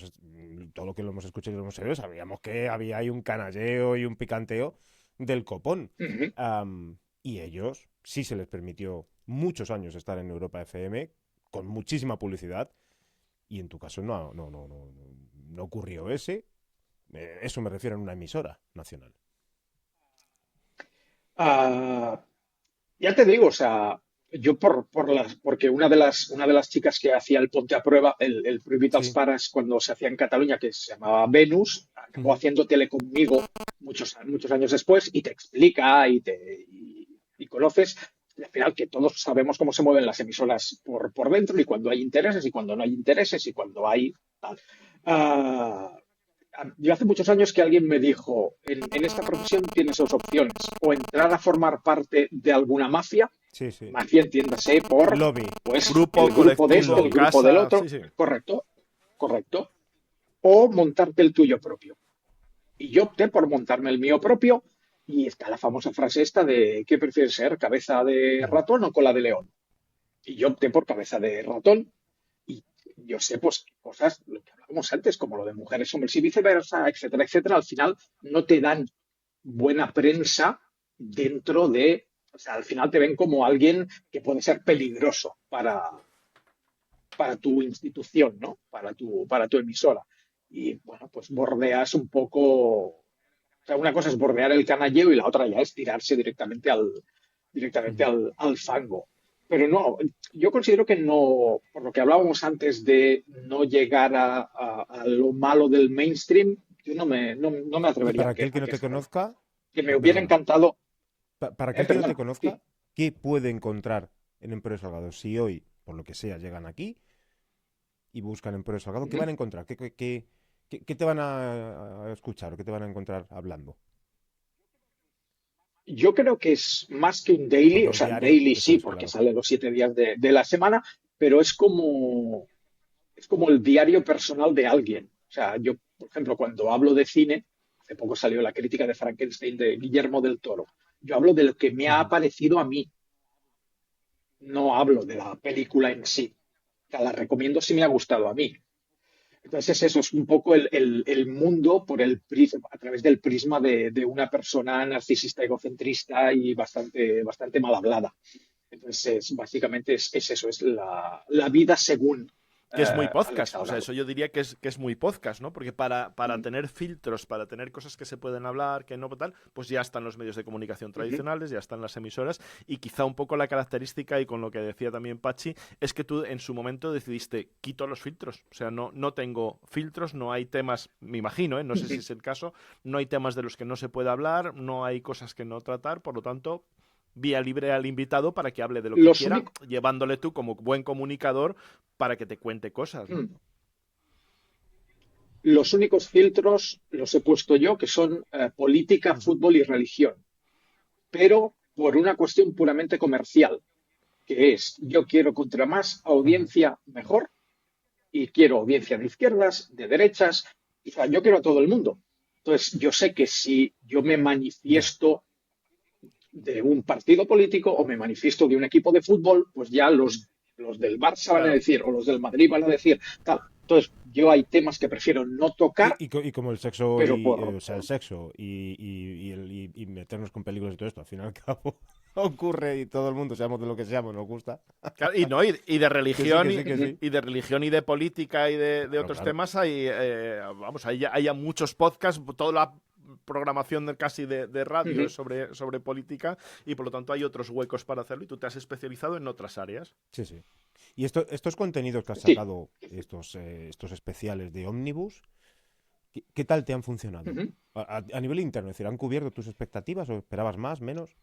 lo que lo hemos escuchado y lo hemos oído, sabíamos que había ahí un canalleo y un picanteo del copón. ujú. Y ellos sí se les permitió muchos años estar en Europa FM con muchísima publicidad. Y en tu caso no ocurrió ese. Eso me refiero en una emisora nacional. Ah, ya te digo, o sea, yo porque una de las chicas que hacía el Ponte a Prueba, el Prohibit als Sí. Pares, cuando se hacía en Cataluña, que se llamaba Venus, acabó Ujú. haciendo tele conmigo muchos años después y te explica y conoces. Y al final que todos sabemos cómo se mueven las emisoras por dentro y cuando hay intereses y cuando no hay intereses y cuando hay tal. Ah, yo hace muchos años que alguien me dijo, en esta profesión tienes dos opciones, o entrar a formar parte de alguna mafia, Sí, sí. mafia entiéndase por, Lobby. pues, Grupo, el grupo de Un este, el colectivo, lobby. grupo del casa, sí, otro, sí. correcto, correcto, o montarte el tuyo propio. Y yo opté por montarme el mío propio y está la famosa frase esta de ¿qué prefieres ser, cabeza de Ujú. ratón o cola de león? Y yo opté por cabeza de ratón y yo sé, pues, cosas, lo que hablábamos antes, como lo de mujeres, hombres y viceversa, etcétera, etcétera, al final no te dan buena prensa dentro de, o sea, al final te ven como alguien que puede ser peligroso para tu institución, ¿no? Para tu emisora. Y bueno, pues bordeas un poco, o sea, una cosa es bordear el canalleo y la otra ya es tirarse directamente Ujú. al fango. Pero no, yo considero que no, por lo que hablábamos antes de no llegar a lo malo del mainstream, yo no me Y atrevería para aquel que a no te quejarme. conozca, Que me hubiera perdona, encantado, para aquel que no te perdona, conozca, sí. ¿qué puede encontrar en Emporio Salgado? Si hoy, por lo que sea, llegan aquí y buscan Emporio Salgado, ¿qué Ujú. van a encontrar? ¿Qué te van a escuchar o qué te van a encontrar hablando? Yo creo que es más que un daily, Porque o el sea, diario, daily eso sí, es, porque claro. sale los 7 días de la semana, pero es como el diario personal de alguien. O sea, yo, por ejemplo, cuando hablo de cine, hace poco salió la crítica de Frankenstein de Guillermo del Toro. Yo hablo de lo que me ha Ujú. parecido a mí, no hablo de la película en sí. O sea, la recomiendo si me ha gustado a mí. Entonces, eso es un poco el mundo a través del prisma de una persona narcisista, egocentrista y bastante mal hablada. Entonces, básicamente es eso, es la vida según. Que es muy Alex podcast, o sea, Salgado. eso yo diría que es muy podcast, ¿no? Porque para tener filtros, para tener cosas que se pueden hablar, que no tal, pues ya están los medios de comunicación tradicionales, ya están las emisoras, y quizá un poco la característica, y con lo que decía también Pachi, es que tú en su momento decidiste, quito los filtros, o sea, no tengo filtros, no hay temas, me imagino, no sé si es el caso, no hay temas de los que no se puede hablar, no hay cosas que no tratar, por lo tanto, vía libre al invitado para que hable de lo que Los quiera, únicos, llevándole tú como buen comunicador para que te cuente cosas, ¿no? los únicos filtros los he puesto yo, que son política, Ujú. fútbol y religión, pero por una cuestión puramente comercial, que es yo quiero contra más Ujú. audiencia mejor y quiero audiencia de izquierdas, de derechas, o sea, yo quiero a todo el mundo. Entonces, yo sé que si yo me Ya. manifiesto de un partido político o me manifiesto de un equipo de fútbol, pues ya los del Barça van a Claro. decir o los del Madrid van a decir tal. Entonces, yo hay temas que prefiero no tocar, Y como el sexo pero y, por... o sea, el sexo y meternos con peligros y todo esto, al fin y al cabo ocurre y todo el mundo, seamos de lo que seamos, nos gusta. Claro, y no, y de Que sí, religión que sí, que sí. y de religión y de política y de Claro, otros claro. temas hay vamos, hay ya muchos podcasts, toda la programación casi de radio es sobre política y por lo tanto hay otros huecos para hacerlo y tú te has especializado en otras áreas. Sí, sí. Y estos contenidos que has Sí. sacado, estos especiales de Omnibus, ¿qué tal te han funcionado? A nivel interno, es decir, ¿han cubierto tus expectativas o esperabas más, menos?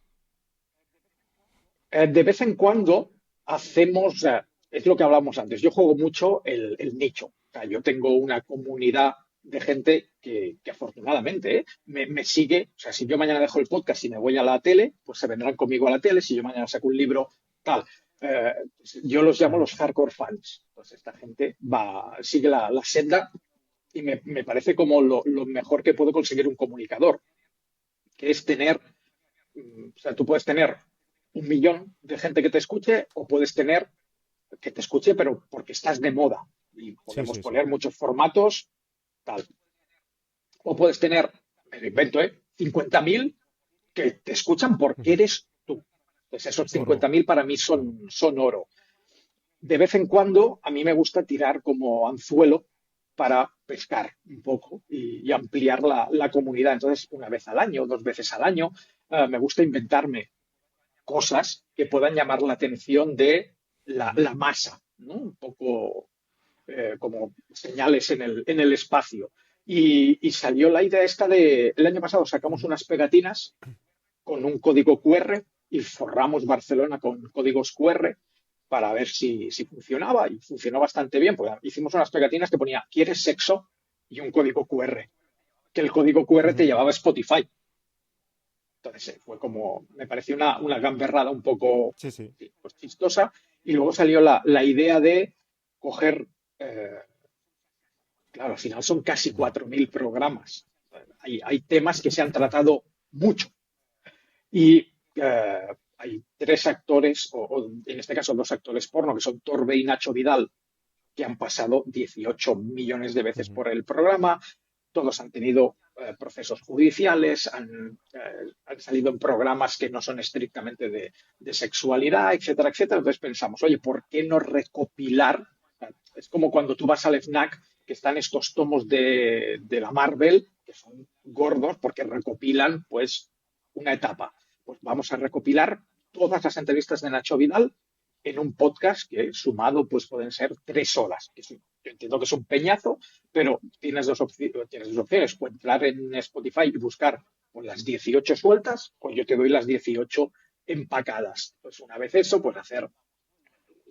De vez en cuando hacemos, es lo que hablábamos antes, yo juego mucho el nicho. O sea, yo tengo una comunidad de gente que afortunadamente me sigue. O sea, si yo mañana dejo el podcast y me voy a la tele, pues se vendrán conmigo a la tele. Si yo mañana saco un libro, tal. Eh, yo los llamo Ujú. los hardcore fans. Entonces, esta gente sigue la senda y me parece como lo mejor que puede conseguir un comunicador, que es tener o sea, tú puedes tener 1 millón de gente que te escuche o puedes tener que te escuche, pero porque estás de moda. Y Sí, podemos sí, sí. poner muchos formatos, tal. O puedes tener, me lo invento, 50.000 que te escuchan porque Ujú. eres tú. Entonces, esos Oro, 50.000 para mí claro. son oro. De vez en cuando, a mí me gusta tirar como anzuelo para pescar un poco y ampliar la comunidad. Entonces, una vez al año, 2 veces al año, me gusta inventarme cosas que puedan llamar la atención de la masa, ¿no? Un poco como señales en el espacio. Y salió la idea esta el año pasado sacamos Ujú. unas pegatinas con un código QR y forramos Barcelona con códigos QR para ver si funcionaba y funcionó bastante bien. Pues hicimos unas pegatinas que ponía ¿quieres sexo? Y un código QR, que el código QR te Ujú. llevaba a Spotify. Entonces fue como, me pareció una gamberrada un poco Sí, sí. sí, pues, chistosa. Y luego salió la idea de coger, eh, claro, al final son casi Ya. 4.000 programas. Hay temas que se han tratado mucho. Y hay 3 actores, o en este caso 2 actores porno, que son Torbe y Nacho Vidal, que han pasado 18 millones de veces Ujú. por el programa. Todos han tenido procesos judiciales, han salido en programas que no son estrictamente de sexualidad, etcétera, etcétera. Entonces pensamos, oye, ¿por qué no recopilar? Es como cuando tú vas al FNAC, que están estos tomos de la Marvel, que son gordos porque recopilan pues una etapa. Pues vamos a recopilar todas las entrevistas de Nacho Vidal en un podcast que sumado pues pueden ser 3 horas. Yo entiendo que es un peñazo, pero tienes dos opciones. O entrar en Spotify y buscar pues, las 18 sueltas, o yo te doy las 18 empacadas. Pues una vez eso, pues hacer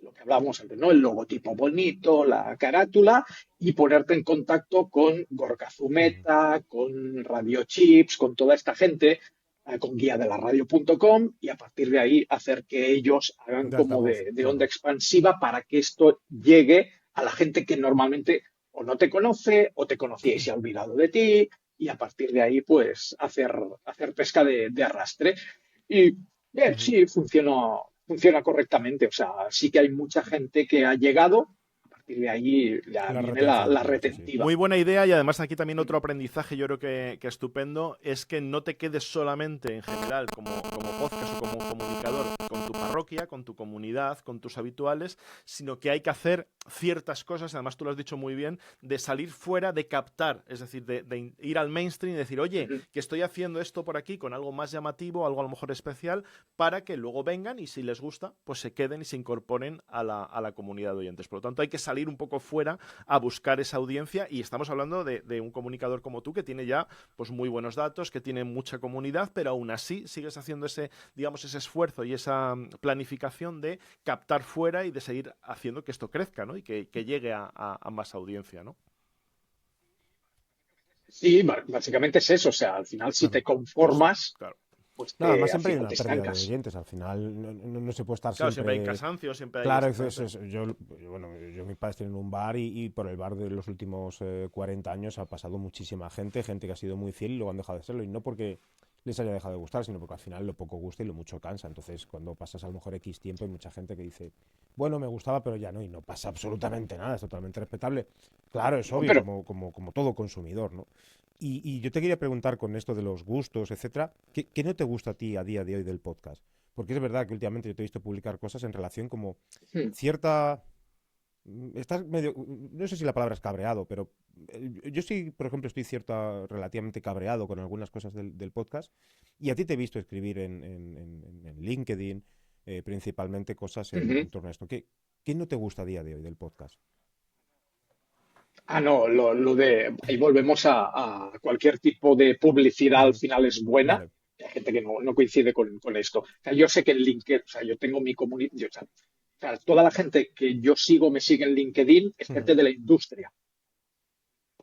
lo que hablábamos antes, ¿no? El logotipo bonito, la carátula y ponerte en contacto con Gorka Ujú. Zumeta, con Radio Chips, con toda esta gente, con guía de la radio.com y a partir de ahí hacer que ellos hagan De como altavoz, de onda claro. expansiva para que esto llegue a la gente que normalmente o no te conoce o te conocía y se ha olvidado de ti y a partir de ahí pues hacer pesca de arrastre. Y bien, Ujú. sí, funciona correctamente. O sea, sí que hay mucha gente que ha llegado. partir de ahí ya La viene retención, la claro, sí, sí. retentiva. Muy buena idea, y además aquí también otro aprendizaje yo creo que estupendo es que no te quedes solamente en general como podcast o como comunicador con tu parroquia, con tu comunidad, con tus habituales, sino que hay que hacer ciertas cosas, además tú lo has dicho muy bien, de salir fuera, de captar, es decir, de ir al mainstream y decir, oye, que estoy haciendo esto por aquí con algo más llamativo, algo a lo mejor especial, para que luego vengan y si les gusta, pues se queden y se incorporen a la comunidad de oyentes. Por lo tanto, hay que salir un poco fuera a buscar esa audiencia, y estamos hablando de un comunicador como tú que tiene ya pues muy buenos datos, que tiene mucha comunidad, pero aún así sigues haciendo ese, digamos, ese esfuerzo y esa planificación de captar fuera y de seguir haciendo que esto crezca, ¿no? Y que llegue a más audiencia, ¿no? Sí, básicamente es eso. O sea, al final, si Claro. te conformas, Claro. pues No, además al siempre hay final una te pérdida de estancas. oyentes. Al final no se puede estar Claro, siempre hay siempre. cansancio, siempre hay... Claro, exactamente. yo mis padres tienen un bar y por el bar de los últimos 40 años ha pasado muchísima gente que ha sido muy fiel y luego han dejado de serlo. Y no porque les haya dejado de gustar, sino porque al final lo poco gusta y lo mucho cansa. Entonces, cuando pasas a lo mejor X tiempo, hay mucha gente que dice, bueno, me gustaba, pero ya no, y no pasa absolutamente nada, es totalmente respetable. Claro, es obvio, Pero como todo consumidor, ¿no? Y yo te quería preguntar con esto de los gustos, etcétera, ¿qué no te gusta a ti a día de hoy del podcast? Porque es verdad que últimamente yo te he visto publicar cosas en relación como hmm, cierta... Estás medio... No sé si la palabra es cabreado, pero yo sí, por ejemplo, estoy relativamente cabreado con algunas cosas del podcast, y a ti te he visto escribir en LinkedIn, principalmente cosas ujú. en torno a esto. ¿Qué no te gusta a día de hoy del podcast? Ah, no, lo de ahí volvemos a cualquier tipo de publicidad al Ujú. final es buena. Vale. Hay gente que no coincide con esto. O sea, yo sé que en LinkedIn, o sea, yo tengo mi comunidad, o sea, toda la gente que yo sigo me sigue en LinkedIn es Ujú. gente de la industria.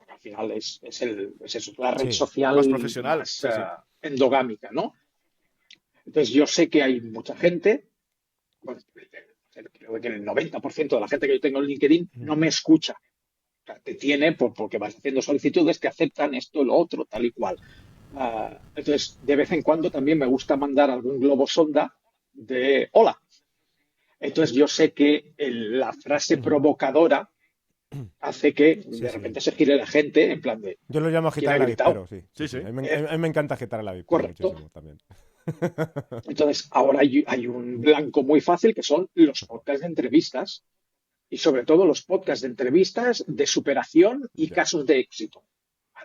Al final es eso, la red Sí, social Más profesional, más sí, sí. endogámica, ¿no? Entonces yo sé que hay mucha gente, bueno, creo que el 90% de la gente que yo tengo en LinkedIn ujú, no me escucha. O sea, te tiene porque vas haciendo solicitudes que aceptan esto, lo otro, tal y cual. Entonces, de vez en cuando también me gusta mandar algún globo sonda de hola. Entonces, yo sé que la frase ujú. provocadora hace que Sí, de sí. repente se gire la gente en plan de Yo lo llamo ¿quién agitar ha el gritado? avispero, sí, sí, Sí, sí. sí. A mí me encanta agitar el avispero Correcto. muchísimo también. Entonces, ahora hay un blanco muy fácil que son los podcasts de entrevistas y sobre todo los podcasts de entrevistas de superación y Ya. casos de éxito.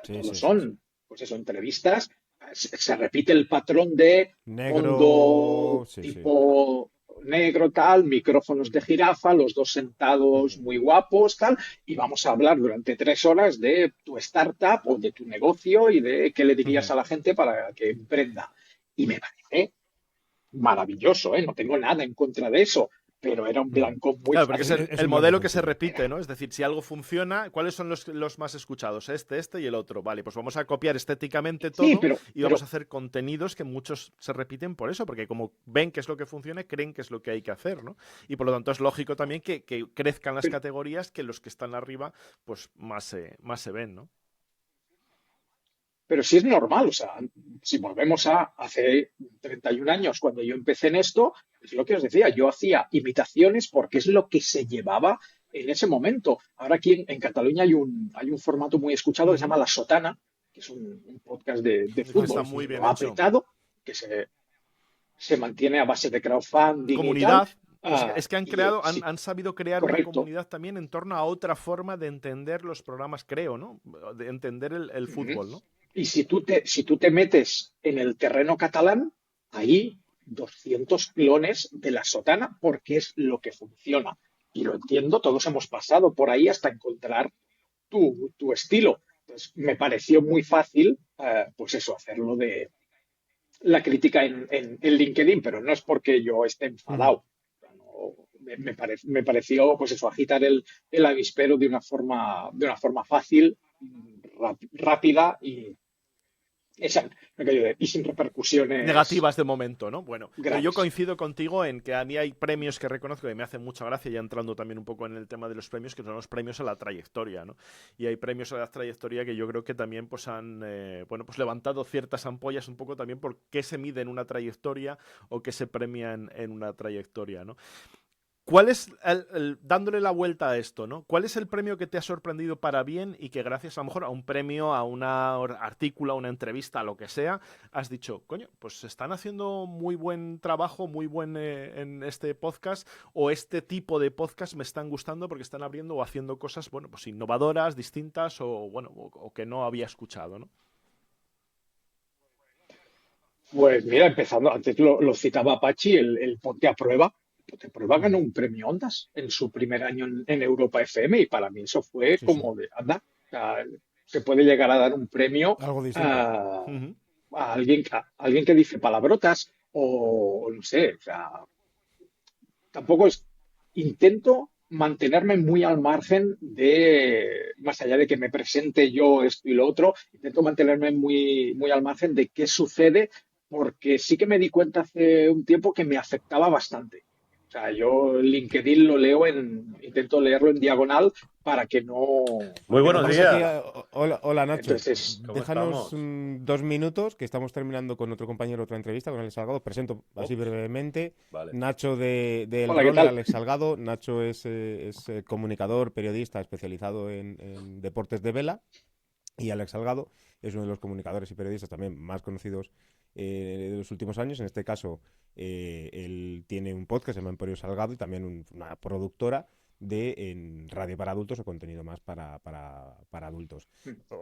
Sí, Todos sí, sí, sí. son, pues eso, entrevistas. Se repite el patrón de fondo Negro, sí, sí. tipo negro, tal, micrófonos de jirafa, los dos sentados Ujú, muy guapos, tal, y vamos a hablar durante 3 horas de tu startup o de tu negocio y de qué le dirías ujú. a la gente para que emprenda. Y me parece maravilloso, ¿eh? No tengo nada en contra de eso, pero era un Ujú. blanco muy Claro, porque es fácil. Es el un blanco modelo que se sencillo. repite, ¿no? Es decir, si algo funciona, ¿cuáles son los más escuchados? Este y el otro. Vale, pues vamos a copiar estéticamente Sí, todo pero, y vamos a pero hacer contenidos que muchos se repiten por eso, porque como ven que es lo que funciona, creen que es lo que hay que hacer, ¿no? Y por lo tanto es lógico también que crezcan las pero categorías, que los que están arriba, pues más se ven, ¿no? Pero sí es normal, o sea, si volvemos a hace 31 años, cuando yo empecé en esto, es lo que os decía, yo hacía imitaciones porque es lo que se llevaba en ese momento. Ahora aquí en Cataluña hay un formato muy escuchado que se llama Ujú. La Sotana, que es un podcast de Este está fútbol, muy Sí. bien lo ha hecho. petado, que se mantiene a base de crowdfunding y tal. Comunidad. Es que han Y creado, sí, han sabido crear una correcto. comunidad también en torno a otra forma de entender los programas, creo, ¿no? De entender el Ujú. fútbol, ¿no? Y si tú te metes en el terreno catalán, ahí 200 clones de la sotana, porque es lo que funciona. Y lo entiendo, todos hemos pasado por ahí hasta encontrar tu estilo. Entonces, me pareció muy fácil, pues eso, hacerlo de la crítica en LinkedIn, pero no es porque yo esté Ujú. enfadado. No, me pareció, pues eso, agitar el avispero de una forma fácil, rápida y sin repercusiones Negativas de momento, ¿no? Bueno, pero yo graves. coincido contigo en que a mí hay premios que reconozco que me hacen mucha gracia, ya entrando también un poco en el tema de los premios, que son los premios a la trayectoria, ¿no? Y hay premios a la trayectoria que yo creo que también pues han, bueno, pues levantado ciertas ampollas un poco también por qué se mide en una trayectoria o qué se premia en una trayectoria, ¿no? ¿Cuál es, dándole la vuelta a esto, ¿no? ¿Cuál es el premio que te ha sorprendido para bien y que gracias a lo mejor a un premio, a un artículo, a una entrevista, a lo que sea, has dicho, coño, pues están haciendo muy buen trabajo, muy buen en este podcast, o este tipo de podcast me están gustando porque están abriendo o haciendo cosas, bueno, pues innovadoras, distintas o, bueno, o que no había escuchado, ¿no? Pues mira, empezando, antes lo citaba Pachi, el Ponte a Prueba. Ponte a Prueba ganó un premio Ondas en su primer año en Europa FM y para mí eso fue Sí, sí. como de, anda, o sea, se puede llegar a dar un premio Algo distinto. a, Ujú. a alguien que dice palabrotas o no sé, o sea, tampoco es, intento mantenerme muy al margen de, más allá de que me presente yo esto y lo otro, intento mantenerme muy, muy al margen de qué sucede, porque sí que me di cuenta hace un tiempo que me afectaba bastante. O sea, yo LinkedIn lo leo intento leerlo en diagonal Muy para que no buenos pase Tenemos aquí días. nada. hola Nacho. Entonces, ¿Cómo Déjanos estamos? 2 minutos, que estamos terminando con otro compañero otra entrevista con Alex Salgado. Presento así Ops, brevemente. vale. Nacho de El hola, ¿qué Rol, de tal? Alex Salgado. Nacho es comunicador, periodista especializado en deportes de vela. Y Alex Salgado es uno de los comunicadores y periodistas también más conocidos de los últimos años. En este caso, él tiene un podcast, se llama Emporio Salgado, y también una productora en radio para adultos o contenido más para adultos.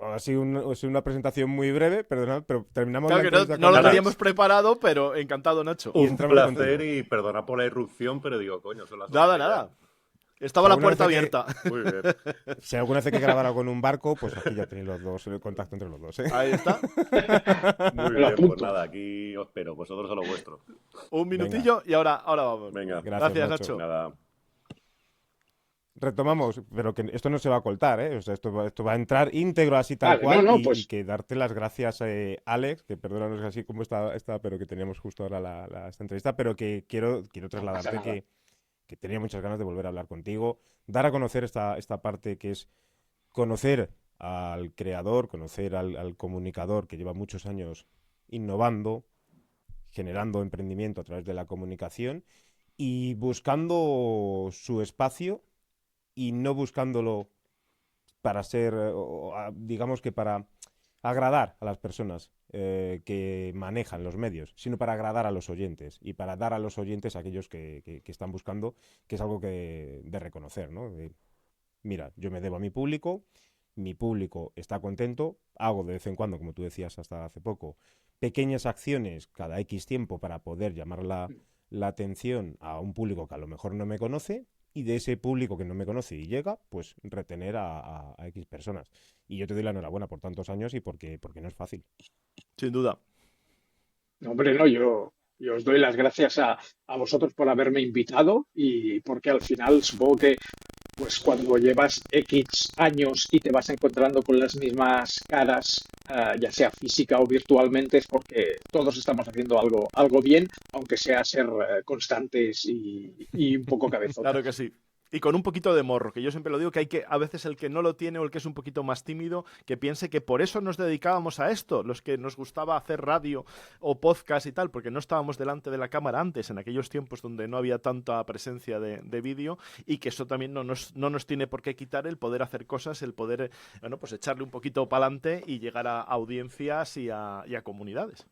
Ha sido una presentación muy breve, perdonad, pero terminamos Claro la que entrevista no con lo Nada, Alex teníamos preparado, pero encantado, Nacho. y un entramos placer contigo. y perdona por la irrupción, pero digo, coño, son las Nada, 11 ya. nada. Si Estaba la alguna vez puerta hay que, abierta. Muy bien. si alguna vez hay que grabar algo en un barco, pues aquí ya tenéis los dos, el contacto entre los dos, ¿eh? Ahí está. Muy Me lo bien, pues apunto. nada, aquí os espero, vosotros a lo vuestro. Un Venga, minutillo y ahora vamos. Venga, gracias Gracias, Nacho. Nacho. nada. Retomamos, pero que esto no se va a cortar, ¿eh? O sea, esto va a entrar íntegro así tal Vale, no, cual no, y pues que darte las gracias, Alex, que perdónanos así como está, pero que teníamos justo ahora esta entrevista, pero que quiero no pasa trasladarte nada. que tenía muchas ganas de volver a hablar contigo, dar a conocer esta parte que es conocer al creador, conocer al comunicador que lleva muchos años innovando, generando emprendimiento a través de la comunicación y buscando su espacio y no buscándolo para ser, digamos que para agradar a las personas que manejan los medios, sino para agradar a los oyentes y para dar a los oyentes a aquellos que están buscando, que es algo de reconocer, ¿no? Mira, yo me debo a mi público está contento, hago de vez en cuando, como tú decías hasta hace poco, pequeñas acciones cada X tiempo para poder llamar la atención a un público que a lo mejor no me conoce y de ese público que no me conoce y llega, pues retener a X personas. Y yo te doy la enhorabuena por tantos años y porque no es fácil. Sin duda. No, hombre, no, yo os doy las gracias a vosotros por haberme invitado y porque al final supongo que pues cuando llevas X años y te vas encontrando con las mismas caras, ya sea física o virtualmente, es porque todos estamos haciendo algo bien, aunque sea ser constantes y un poco Claro cabezotas. que sí. Y con un poquito de morro, que yo siempre lo digo, que hay que, a veces el que no lo tiene o el que es un poquito más tímido, que piense que por eso nos dedicábamos a esto, los que nos gustaba hacer radio o podcast y tal, porque no estábamos delante de la cámara antes, en aquellos tiempos donde no había tanta presencia de vídeo, y que eso también no nos tiene por qué quitar el poder hacer cosas, el poder, bueno, pues echarle un poquito para adelante y llegar a audiencias y a comunidades.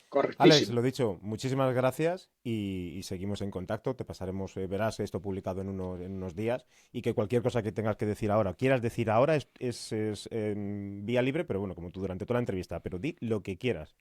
Alex, Correctísimo. lo dicho, muchísimas gracias y seguimos en contacto. Te pasaremos, verás esto publicado en unos días y que cualquier cosa que tengas que decir ahora, quieras decir ahora, es en vía libre, pero bueno, como tú durante toda la entrevista, pero di lo que quieras.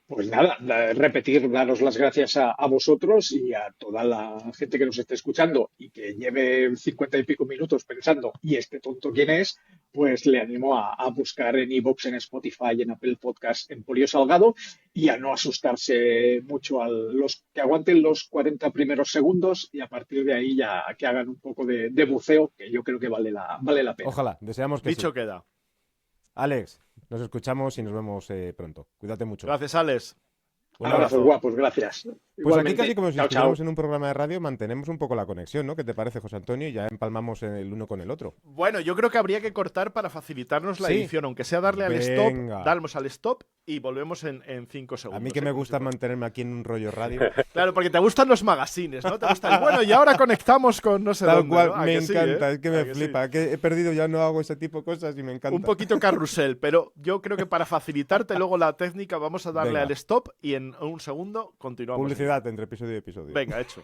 Pues nada, repetir, daros las gracias a vosotros y a toda la gente que nos esté escuchando y que lleve 50 y pico minutos pensando, ¿y este tonto quién es? Pues le animo a buscar en iVoox, en Spotify, en Apple Podcast, en Polio Salgado y a no asustarse mucho los que aguanten los 40 primeros segundos y a partir de ahí ya que hagan un poco de buceo, que yo creo que vale la pena. Ojalá, deseamos que sí. Dicho queda. Alex, nos escuchamos y nos vemos pronto. Cuídate mucho. Gracias, Alex. Un Abrazos abrazo. guapos, gracias. Pues aquí Igualmente. casi como si Chao, estuviéramos chao. en un programa de radio, mantenemos un poco la conexión, ¿no? ¿Qué te parece, José Antonio? Y ya empalmamos el uno con el otro. Bueno, yo creo que habría que cortar para facilitarnos la Sí. edición, aunque sea darle al Venga. stop, damos al stop y volvemos en 5 segundos. A mí que me como gusta si fuera- mantenerme aquí en un rollo radio. Claro, porque te gustan los magazines, ¿no? Te gusta el bueno y ahora conectamos con no sé Tal dónde, cual, ¿no? ¿A me que sí, encanta, eh? es que ¿A me sí? flipa, que he perdido, ya no hago ese tipo de cosas y me encanta. Un poquito carrusel, pero yo creo que para facilitarte luego la técnica vamos a darle Venga. al stop y en un segundo continuamos. Publicidad entre episodio y episodio. Venga, hecho.